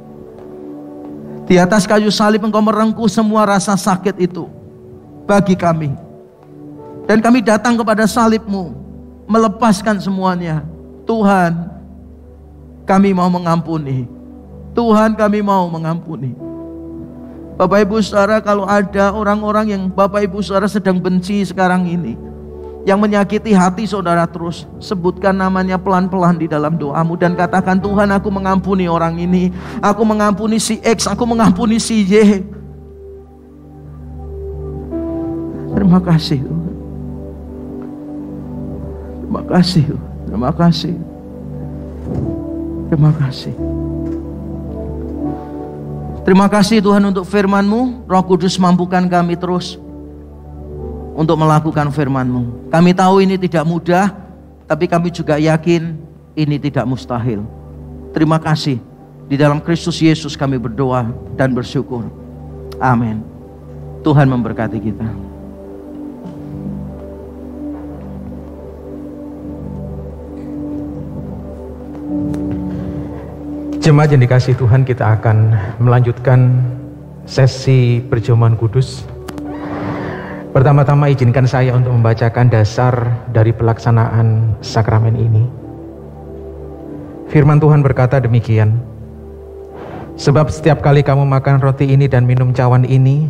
Di atas kayu salib Engkau merengkuh semua rasa sakit itu bagi kami. Dan kami datang kepada salib-Mu, melepaskan semuanya. Tuhan, kami mau mengampuni. Tuhan, kami mau mengampuni. Bapak Ibu Saudara, kalau ada orang-orang yang Bapak Ibu Saudara sedang benci sekarang ini, yang menyakiti hati saudara, terus sebutkan namanya pelan-pelan di dalam doamu dan katakan, Tuhan, aku mengampuni orang ini, aku mengampuni si X, aku mengampuni si Y. Terima kasih Tuhan. Terima kasih. Terima kasih. Terima kasih. Terima kasih Tuhan untuk firman-Mu. Roh Kudus mampukan kami terus untuk melakukan firman-Mu. Kami tahu ini tidak mudah, tapi kami juga yakin ini tidak mustahil. Terima kasih. Di dalam Kristus Yesus kami berdoa dan bersyukur. Amin. Tuhan memberkati kita. Jemaat yang dikasihi Tuhan, kita akan melanjutkan sesi perjamuan kudus. Pertama-tama izinkan saya untuk membacakan dasar dari pelaksanaan sakramen ini. Firman Tuhan berkata demikian, sebab setiap kali kamu makan roti ini dan minum cawan ini,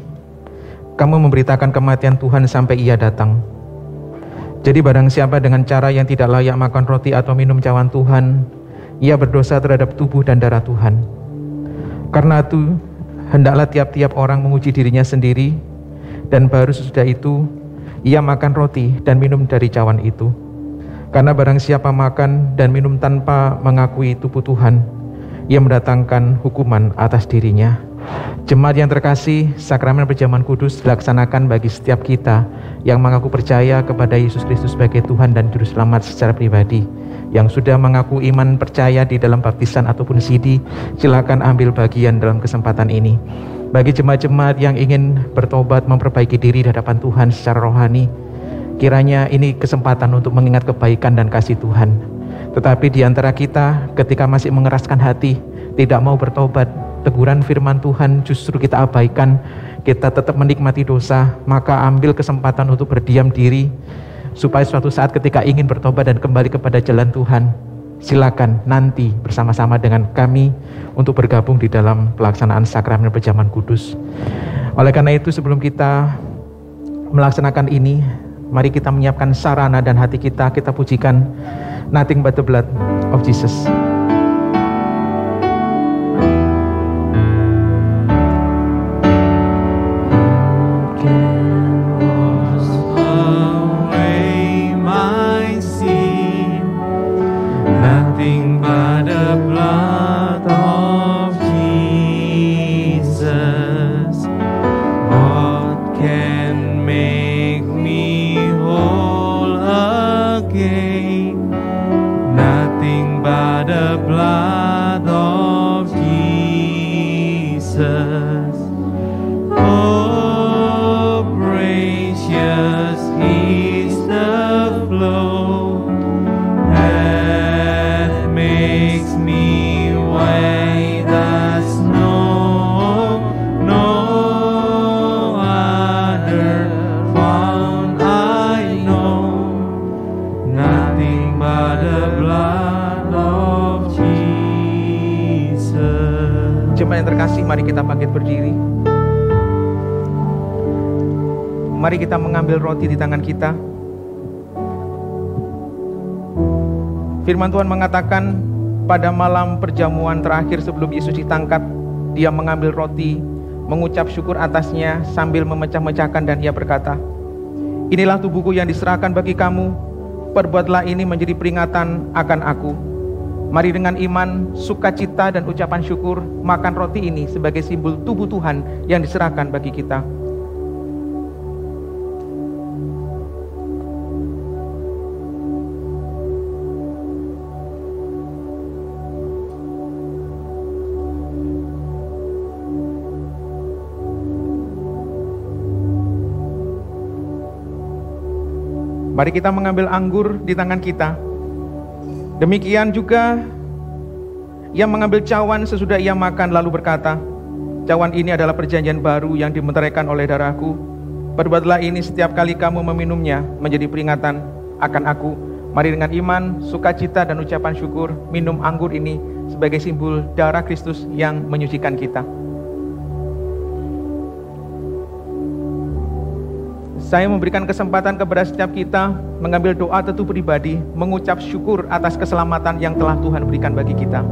kamu memberitakan kematian Tuhan sampai Ia datang. Jadi barang siapa dengan cara yang tidak layak makan roti atau minum cawan Tuhan, ia berdosa terhadap tubuh dan darah Tuhan. Karena itu, hendaklah tiap-tiap orang menguji dirinya sendiri, dan baru sesudah itu, ia makan roti dan minum dari cawan itu. Karena barang siapa makan dan minum tanpa mengakui tubuh Tuhan, ia mendatangkan hukuman atas dirinya. Jemaat yang terkasih, sakramen perjamuan kudus dilaksanakan bagi setiap kita yang mengaku percaya kepada Yesus Kristus sebagai Tuhan dan Juru Selamat secara pribadi. Yang sudah mengaku iman percaya di dalam baptisan ataupun sidi, silakan ambil bagian dalam kesempatan ini. Bagi jemaat-jemaat yang ingin bertobat, memperbaiki diri di hadapan Tuhan secara rohani, kiranya ini kesempatan untuk mengingat kebaikan dan kasih Tuhan. Tetapi di antara kita ketika masih mengeraskan hati, tidak mau bertobat, teguran firman Tuhan justru kita abaikan, kita tetap menikmati dosa, maka ambil kesempatan untuk berdiam diri, supaya suatu saat ketika ingin bertobat dan kembali kepada jalan Tuhan, silakan nanti bersama-sama dengan kami untuk bergabung di dalam pelaksanaan sakramen perjamuan kudus. Oleh karena itu, sebelum kita melaksanakan ini, mari kita menyiapkan sarana dan hati kita pujikan Nothing But the Blood of Jesus. Mari kita bangkit berdiri. Mari kita mengambil roti di tangan kita. Firman Tuhan mengatakan pada malam perjamuan terakhir sebelum Yesus ditangkap, dia mengambil roti, mengucap syukur atasnya sambil memecah-mecahkan dan ia berkata, "Inilah tubuhku yang diserahkan bagi kamu, perbuatlah ini menjadi peringatan akan aku." Mari dengan iman, sukacita dan ucapan syukur makan roti ini sebagai simbol tubuh Tuhan yang diserahkan bagi kita. Mari kita mengambil anggur di tangan kita. Demikian juga ia mengambil cawan sesudah ia makan lalu berkata, "Cawan ini adalah perjanjian baru yang dimeteraikan oleh darahku. Perbuatlah ini setiap kali kamu meminumnya menjadi peringatan akan aku." Mari dengan iman, sukacita dan ucapan syukur minum anggur ini sebagai simbol darah Kristus yang menyucikan kita. Saya memberikan kesempatan kepada setiap kita mengambil doa teduh pribadi, mengucap syukur atas keselamatan yang telah Tuhan berikan bagi kita.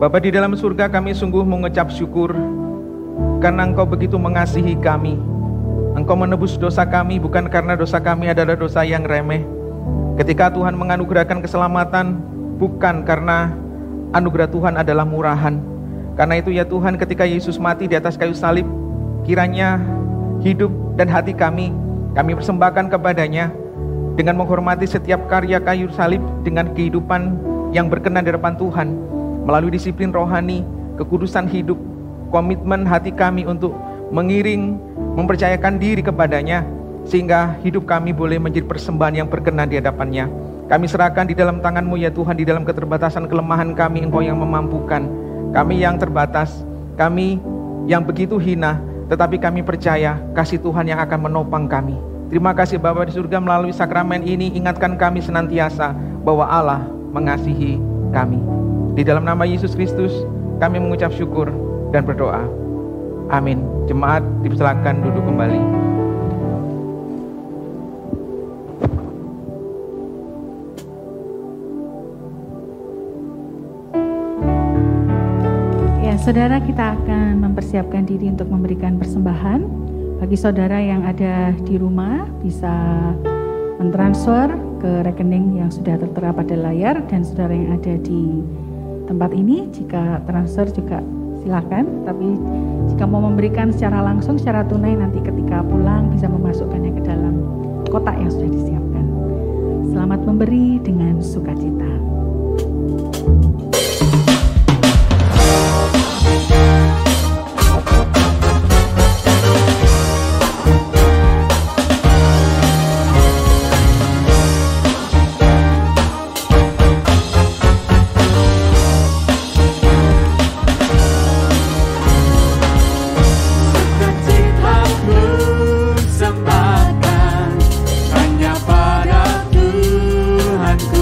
Bapa di dalam surga, kami sungguh mengucap syukur karena Engkau begitu mengasihi kami. Engkau menebus dosa kami bukan karena dosa kami adalah dosa yang remeh. Ketika Tuhan menganugerahkan keselamatan bukan karena anugerah Tuhan adalah murahan. Karena itu ya Tuhan, ketika Yesus mati di atas kayu salib, kiranya hidup dan hati kami persembahkan kepadanya dengan menghormati setiap karya kayu salib dengan kehidupan yang berkenan di hadapan Tuhan. Melalui disiplin rohani, kekudusan hidup, komitmen hati kami untuk mengiring, mempercayakan diri kepadanya, sehingga hidup kami boleh menjadi persembahan yang berkenan di hadapannya. Kami serahkan di dalam tangan-Mu ya Tuhan, di dalam keterbatasan kelemahan kami, Engkau yang memampukan. Kami yang terbatas, kami yang begitu hina, tetapi kami percaya kasih Tuhan yang akan menopang kami. Terima kasih Bapa di surga, melalui sakramen ini ingatkan kami senantiasa bahwa Allah mengasihi kami. Di dalam nama Yesus Kristus kami mengucap syukur dan berdoa. Amin. Jemaat dipersilakan duduk kembali. Ya, saudara, kita akan mempersiapkan diri untuk memberikan persembahan. Bagi saudara yang ada di rumah bisa mentransfer ke rekening yang sudah tertera pada layar, dan saudara yang ada di tempat ini jika transfer juga silakan, tapi jika mau memberikan secara langsung, secara tunai, nanti ketika pulang bisa memasukkannya ke dalam kotak yang sudah disiapkan. Selamat memberi dengan sukacita. Sembahkan hanya pada Tuhanku.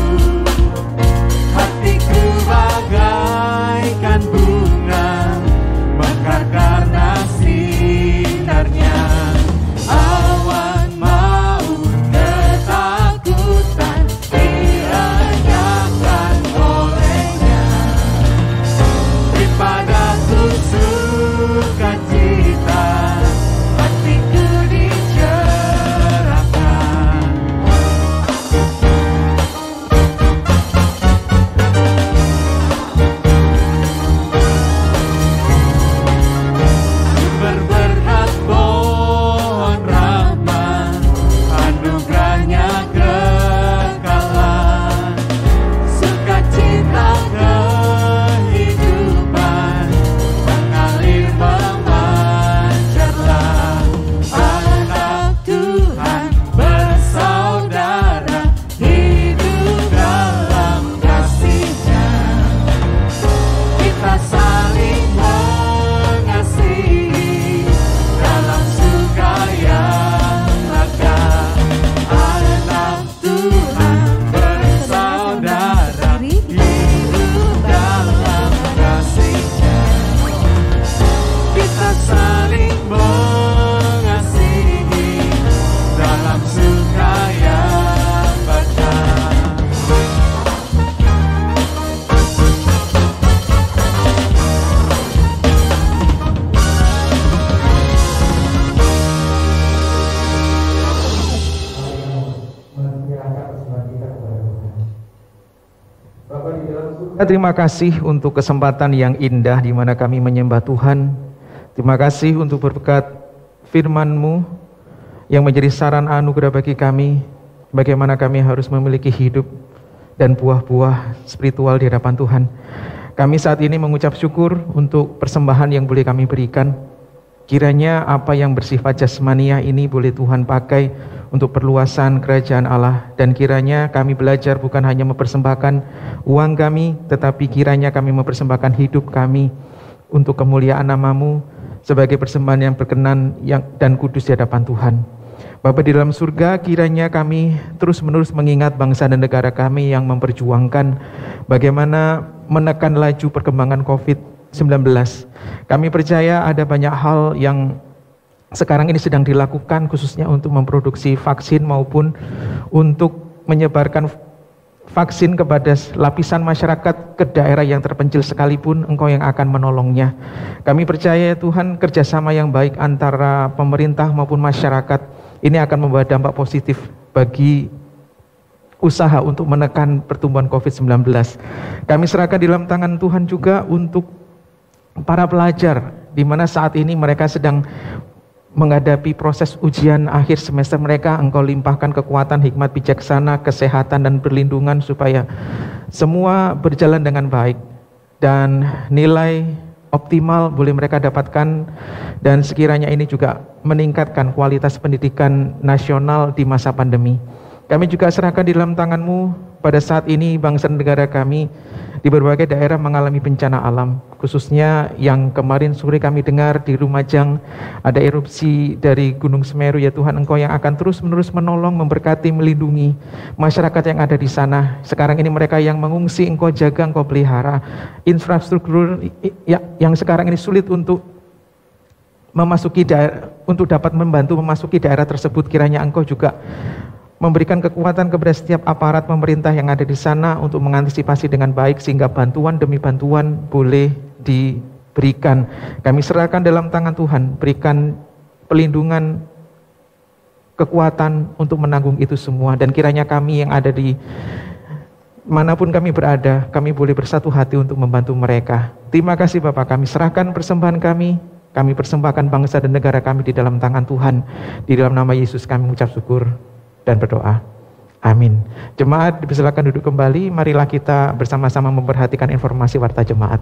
Terima kasih untuk kesempatan yang indah di mana kami menyembah Tuhan. Terima kasih untuk berkat firman-Mu yang menjadi saran anugerah bagi kami, bagaimana kami harus memiliki hidup dan buah-buah spiritual di hadapan Tuhan. Kami saat ini mengucap syukur untuk persembahan yang boleh kami berikan. Kiranya apa yang bersifat jasmaniah ini boleh Tuhan pakai untuk perluasan kerajaan Allah, dan kiranya kami belajar bukan hanya mempersembahkan uang kami, tetapi kiranya kami mempersembahkan hidup kami untuk kemuliaan nama-Mu sebagai persembahan yang berkenan dan kudus di hadapan Tuhan. Bapa di dalam surga, kiranya kami terus-menerus mengingat bangsa dan negara kami yang memperjuangkan bagaimana menekan laju perkembangan COVID-19. Kami percaya ada banyak hal yang sekarang ini sedang dilakukan, khususnya untuk memproduksi vaksin maupun untuk menyebarkan vaksin kepada lapisan masyarakat ke daerah yang terpencil sekalipun Engkau yang akan menolongnya. Kami percaya Tuhan, kerjasama yang baik antara pemerintah maupun masyarakat ini akan membawa dampak positif bagi usaha untuk menekan pertumbuhan COVID-19. Kami serahkan di dalam tangan Tuhan juga untuk para pelajar, di mana saat ini mereka sedang menghadapi proses ujian akhir semester mereka. Engkau limpahkan kekuatan, hikmat, bijaksana, kesehatan, dan perlindungan supaya semua berjalan dengan baik dan nilai optimal boleh mereka dapatkan, dan sekiranya ini juga meningkatkan kualitas pendidikan nasional di masa pandemi. Kami juga serahkan di dalam tangan-Mu pada saat ini bangsa dan negara kami di berbagai daerah mengalami bencana alam, khususnya yang kemarin sore kami dengar di Lumajang ada erupsi dari Gunung Semeru. Ya Tuhan, Engkau yang akan terus-menerus menolong, memberkati, melindungi masyarakat yang ada di sana. Sekarang ini mereka yang mengungsi, Engkau jaga, Engkau pelihara. Infrastruktur yang sekarang ini sulit untuk memasuki daerah, untuk dapat membantu memasuki daerah tersebut, kiranya Engkau juga memberikan kekuatan kepada setiap aparat pemerintah yang ada di sana untuk mengantisipasi dengan baik sehingga bantuan demi bantuan boleh diberikan. Kami serahkan dalam tangan Tuhan, berikan pelindungan, kekuatan untuk menanggung itu semua, dan kiranya kami yang ada di manapun kami berada, kami boleh bersatu hati untuk membantu mereka. Terima kasih Bapak, kami serahkan persembahan kami persembahkan bangsa dan negara kami di dalam tangan Tuhan. Di dalam nama Yesus kami mengucap syukur dan berdoa. Amin. Jemaat dipersilakan duduk kembali. Marilah kita bersama-sama memperhatikan informasi warta jemaat.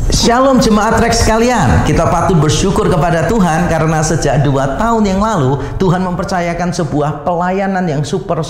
Shalom jemaat Rex sekalian, kita patut bersyukur kepada Tuhan karena sejak 2 tahun yang lalu Tuhan mempercayakan sebuah pelayanan yang super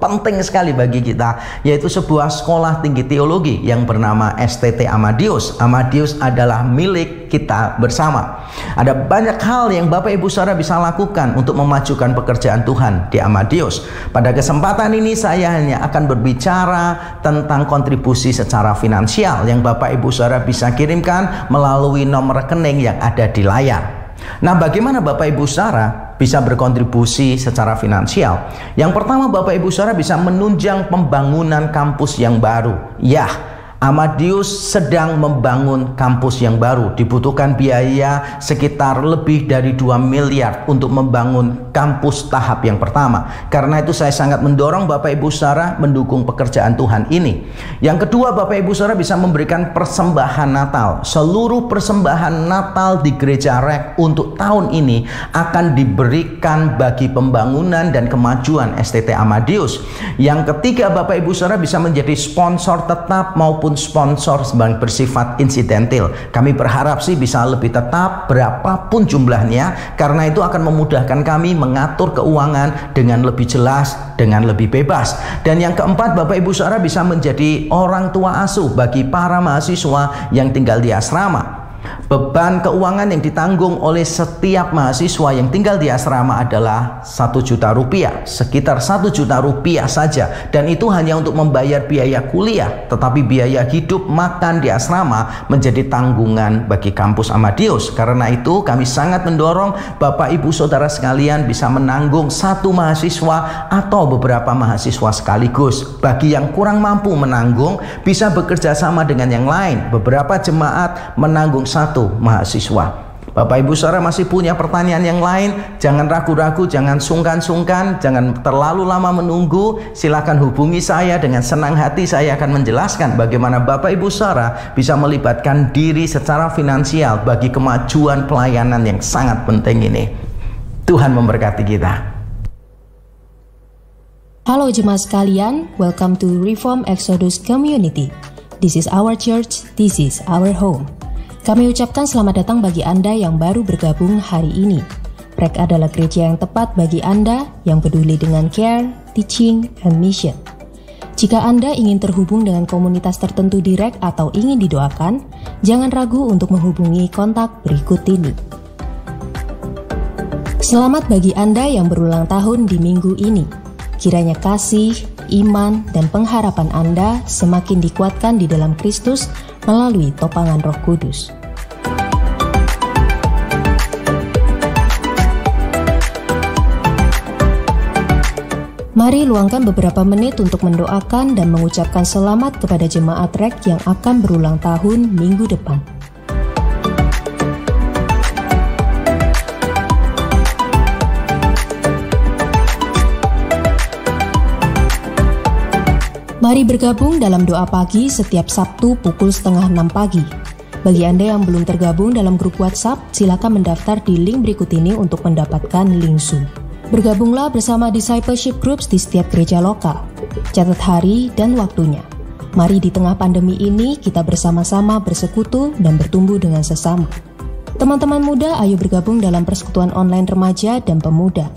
penting sekali bagi kita, yaitu sebuah sekolah tinggi teologi yang bernama STT Amadeus. Amadeus adalah milik kita bersama. Ada banyak hal yang Bapak Ibu Saudara bisa lakukan untuk memajukan pekerjaan Tuhan di Amadeus. Pada kesempatan ini saya hanya akan berbicara tentang kontribusi secara finansial yang Bapak Ibu Saudara bisa kirimkan melalui nomor rekening yang ada di layar. Nah, bagaimana Bapak Ibu Saudara bisa berkontribusi secara finansial? Yang pertama, Bapak Ibu Saudara bisa menunjang pembangunan kampus yang baru. Ya, Amadeus sedang membangun kampus yang baru. Dibutuhkan biaya sekitar lebih dari 2 miliar untuk membangun kampus tahap yang pertama. Karena itu saya sangat mendorong Bapak Ibu Saudara mendukung pekerjaan Tuhan ini. Yang kedua, Bapak Ibu Saudara bisa memberikan persembahan Natal. Seluruh persembahan Natal di Gereja Rek untuk tahun ini akan diberikan bagi pembangunan dan kemajuan STT Amadeus. Yang ketiga, Bapak Ibu Saudara bisa menjadi sponsor tetap maupun sponsor sebagai bersifat insidental. Kami berharap sih bisa lebih tetap berapapun jumlahnya, karena itu akan memudahkan kami mengatur keuangan dengan lebih jelas, dengan lebih bebas. Dan yang keempat, Bapak Ibu Saudara bisa menjadi orang tua asuh bagi para mahasiswa yang tinggal di asrama. Beban keuangan yang ditanggung oleh setiap mahasiswa yang tinggal di asrama adalah 1 juta rupiah, sekitar 1 juta rupiah saja, dan itu hanya untuk membayar biaya kuliah, tetapi biaya hidup makan di asrama menjadi tanggungan bagi kampus Amadeus. Karena itu kami sangat mendorong Bapak Ibu Saudara sekalian bisa menanggung 1 mahasiswa atau beberapa mahasiswa sekaligus. Bagi yang kurang mampu menanggung, bisa bekerja sama dengan yang lain. Beberapa jemaat menanggung 1 mahasiswa. Bapak Ibu Saudara masih punya pertanyaan yang lain, jangan ragu-ragu, jangan sungkan-sungkan, jangan terlalu lama menunggu. Silakan hubungi saya, dengan senang hati saya akan menjelaskan bagaimana Bapak Ibu Saudara bisa melibatkan diri secara finansial bagi kemajuan pelayanan yang sangat penting ini. Tuhan memberkati kita. Halo jemaat sekalian, welcome to Reform Exodus Community. This is our church, this is our home. Kami ucapkan selamat datang bagi Anda yang baru bergabung hari ini. REK adalah gereja yang tepat bagi Anda yang peduli dengan care, teaching, and mission. Jika Anda ingin terhubung dengan komunitas tertentu di REK atau ingin didoakan, jangan ragu untuk menghubungi kontak berikut ini. Selamat bagi Anda yang berulang tahun di minggu ini. Kiranya kasih, iman, dan pengharapan Anda semakin dikuatkan di dalam Kristus melalui topangan Roh Kudus. Mari luangkan beberapa menit untuk mendoakan dan mengucapkan selamat kepada jemaat REK yang akan berulang tahun minggu depan. Mari bergabung dalam doa pagi setiap Sabtu pukul 5:30 pagi. Bagi Anda yang belum tergabung dalam grup WhatsApp, silakan mendaftar di link berikut ini untuk mendapatkan link Zoom. Bergabunglah bersama discipleship groups di setiap gereja lokal. Catat hari dan waktunya. Mari di tengah pandemi ini kita bersama-sama bersekutu dan bertumbuh dengan sesama. Teman-teman muda, ayo bergabung dalam persekutuan online remaja dan pemuda.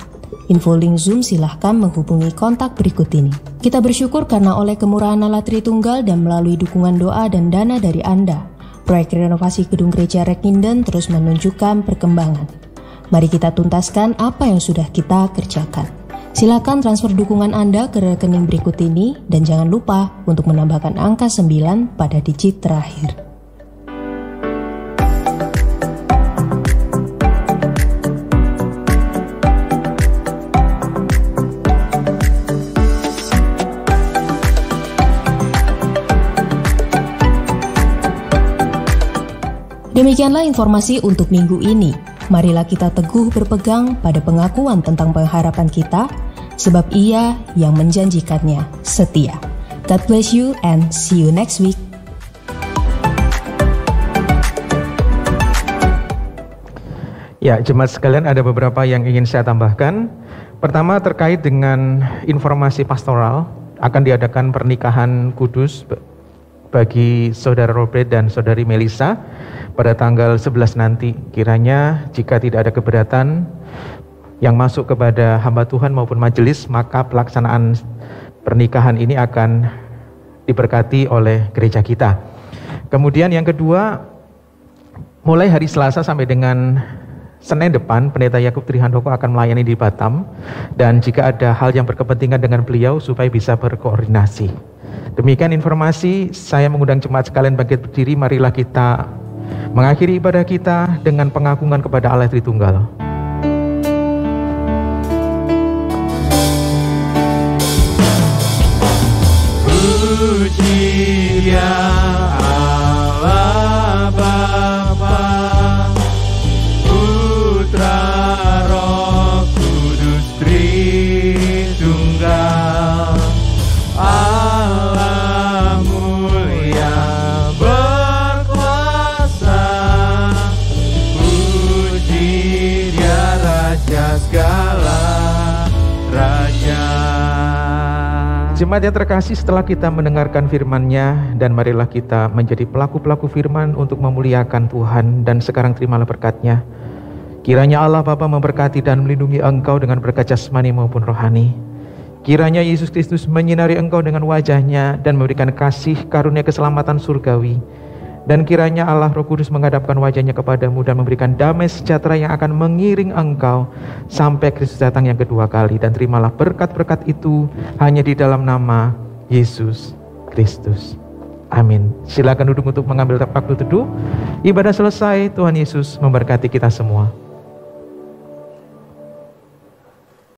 Info link Zoom silahkan menghubungi kontak berikut ini. Kita bersyukur karena oleh kemurahan Allah Tritunggal dan melalui dukungan doa dan dana dari Anda, proyek renovasi gedung gereja REK Nginden terus menunjukkan perkembangan. Mari kita tuntaskan apa yang sudah kita kerjakan. Silakan transfer dukungan Anda ke rekening berikut ini dan jangan lupa untuk menambahkan angka 9 pada digit terakhir. Demikianlah informasi untuk minggu ini. Marilah kita teguh berpegang pada pengakuan tentang pengharapan kita, sebab Ia yang menjanjikannya setia. God bless you and see you next week. Ya, jemaat sekalian, ada beberapa yang ingin saya tambahkan. Pertama, terkait dengan informasi pastoral, akan diadakan pernikahan kudus bagi Saudara Robert dan Saudari Melisa pada tanggal 11 nanti. Kiranya jika tidak ada keberatan yang masuk kepada hamba Tuhan maupun majelis, maka pelaksanaan pernikahan ini akan diberkati oleh gereja kita. Kemudian yang kedua, mulai hari Selasa sampai dengan Senin depan, Pendeta Yakub Trihandoko akan melayani di Batam, dan jika ada hal yang berkepentingan dengan beliau supaya bisa berkoordinasi. Demikian informasi, saya mengundang jemaat sekalian bangkit berdiri, marilah kita mengakhiri ibadah kita dengan pengagungan kepada Allah Tritunggal. Puji dia Allah Bapa, Putra Roh Kudus Tritunggal, Allah mulia berkuasa, puji dia Raja segala Raja. Jemaat yang terkasih, setelah kita mendengarkan firman-Nya, dan marilah kita menjadi pelaku-pelaku firman untuk memuliakan Tuhan, dan sekarang terimalah berkat-Nya. Kiranya Allah Bapa memberkati dan melindungi engkau dengan berkat jasmani maupun rohani. Kiranya Yesus Kristus menyinari engkau dengan wajah-Nya dan memberikan kasih karunia keselamatan surgawi. Dan kiranya Allah Roh Kudus menghadapkan wajah-Nya kepadamu dan memberikan damai sejahtera yang akan mengiring engkau sampai Kristus datang yang kedua kali. Dan terimalah berkat-berkat itu hanya di dalam nama Yesus Kristus. Amin. Silakan duduk untuk mengambil waktu teduh. Ibadah selesai. Tuhan Yesus memberkati kita semua.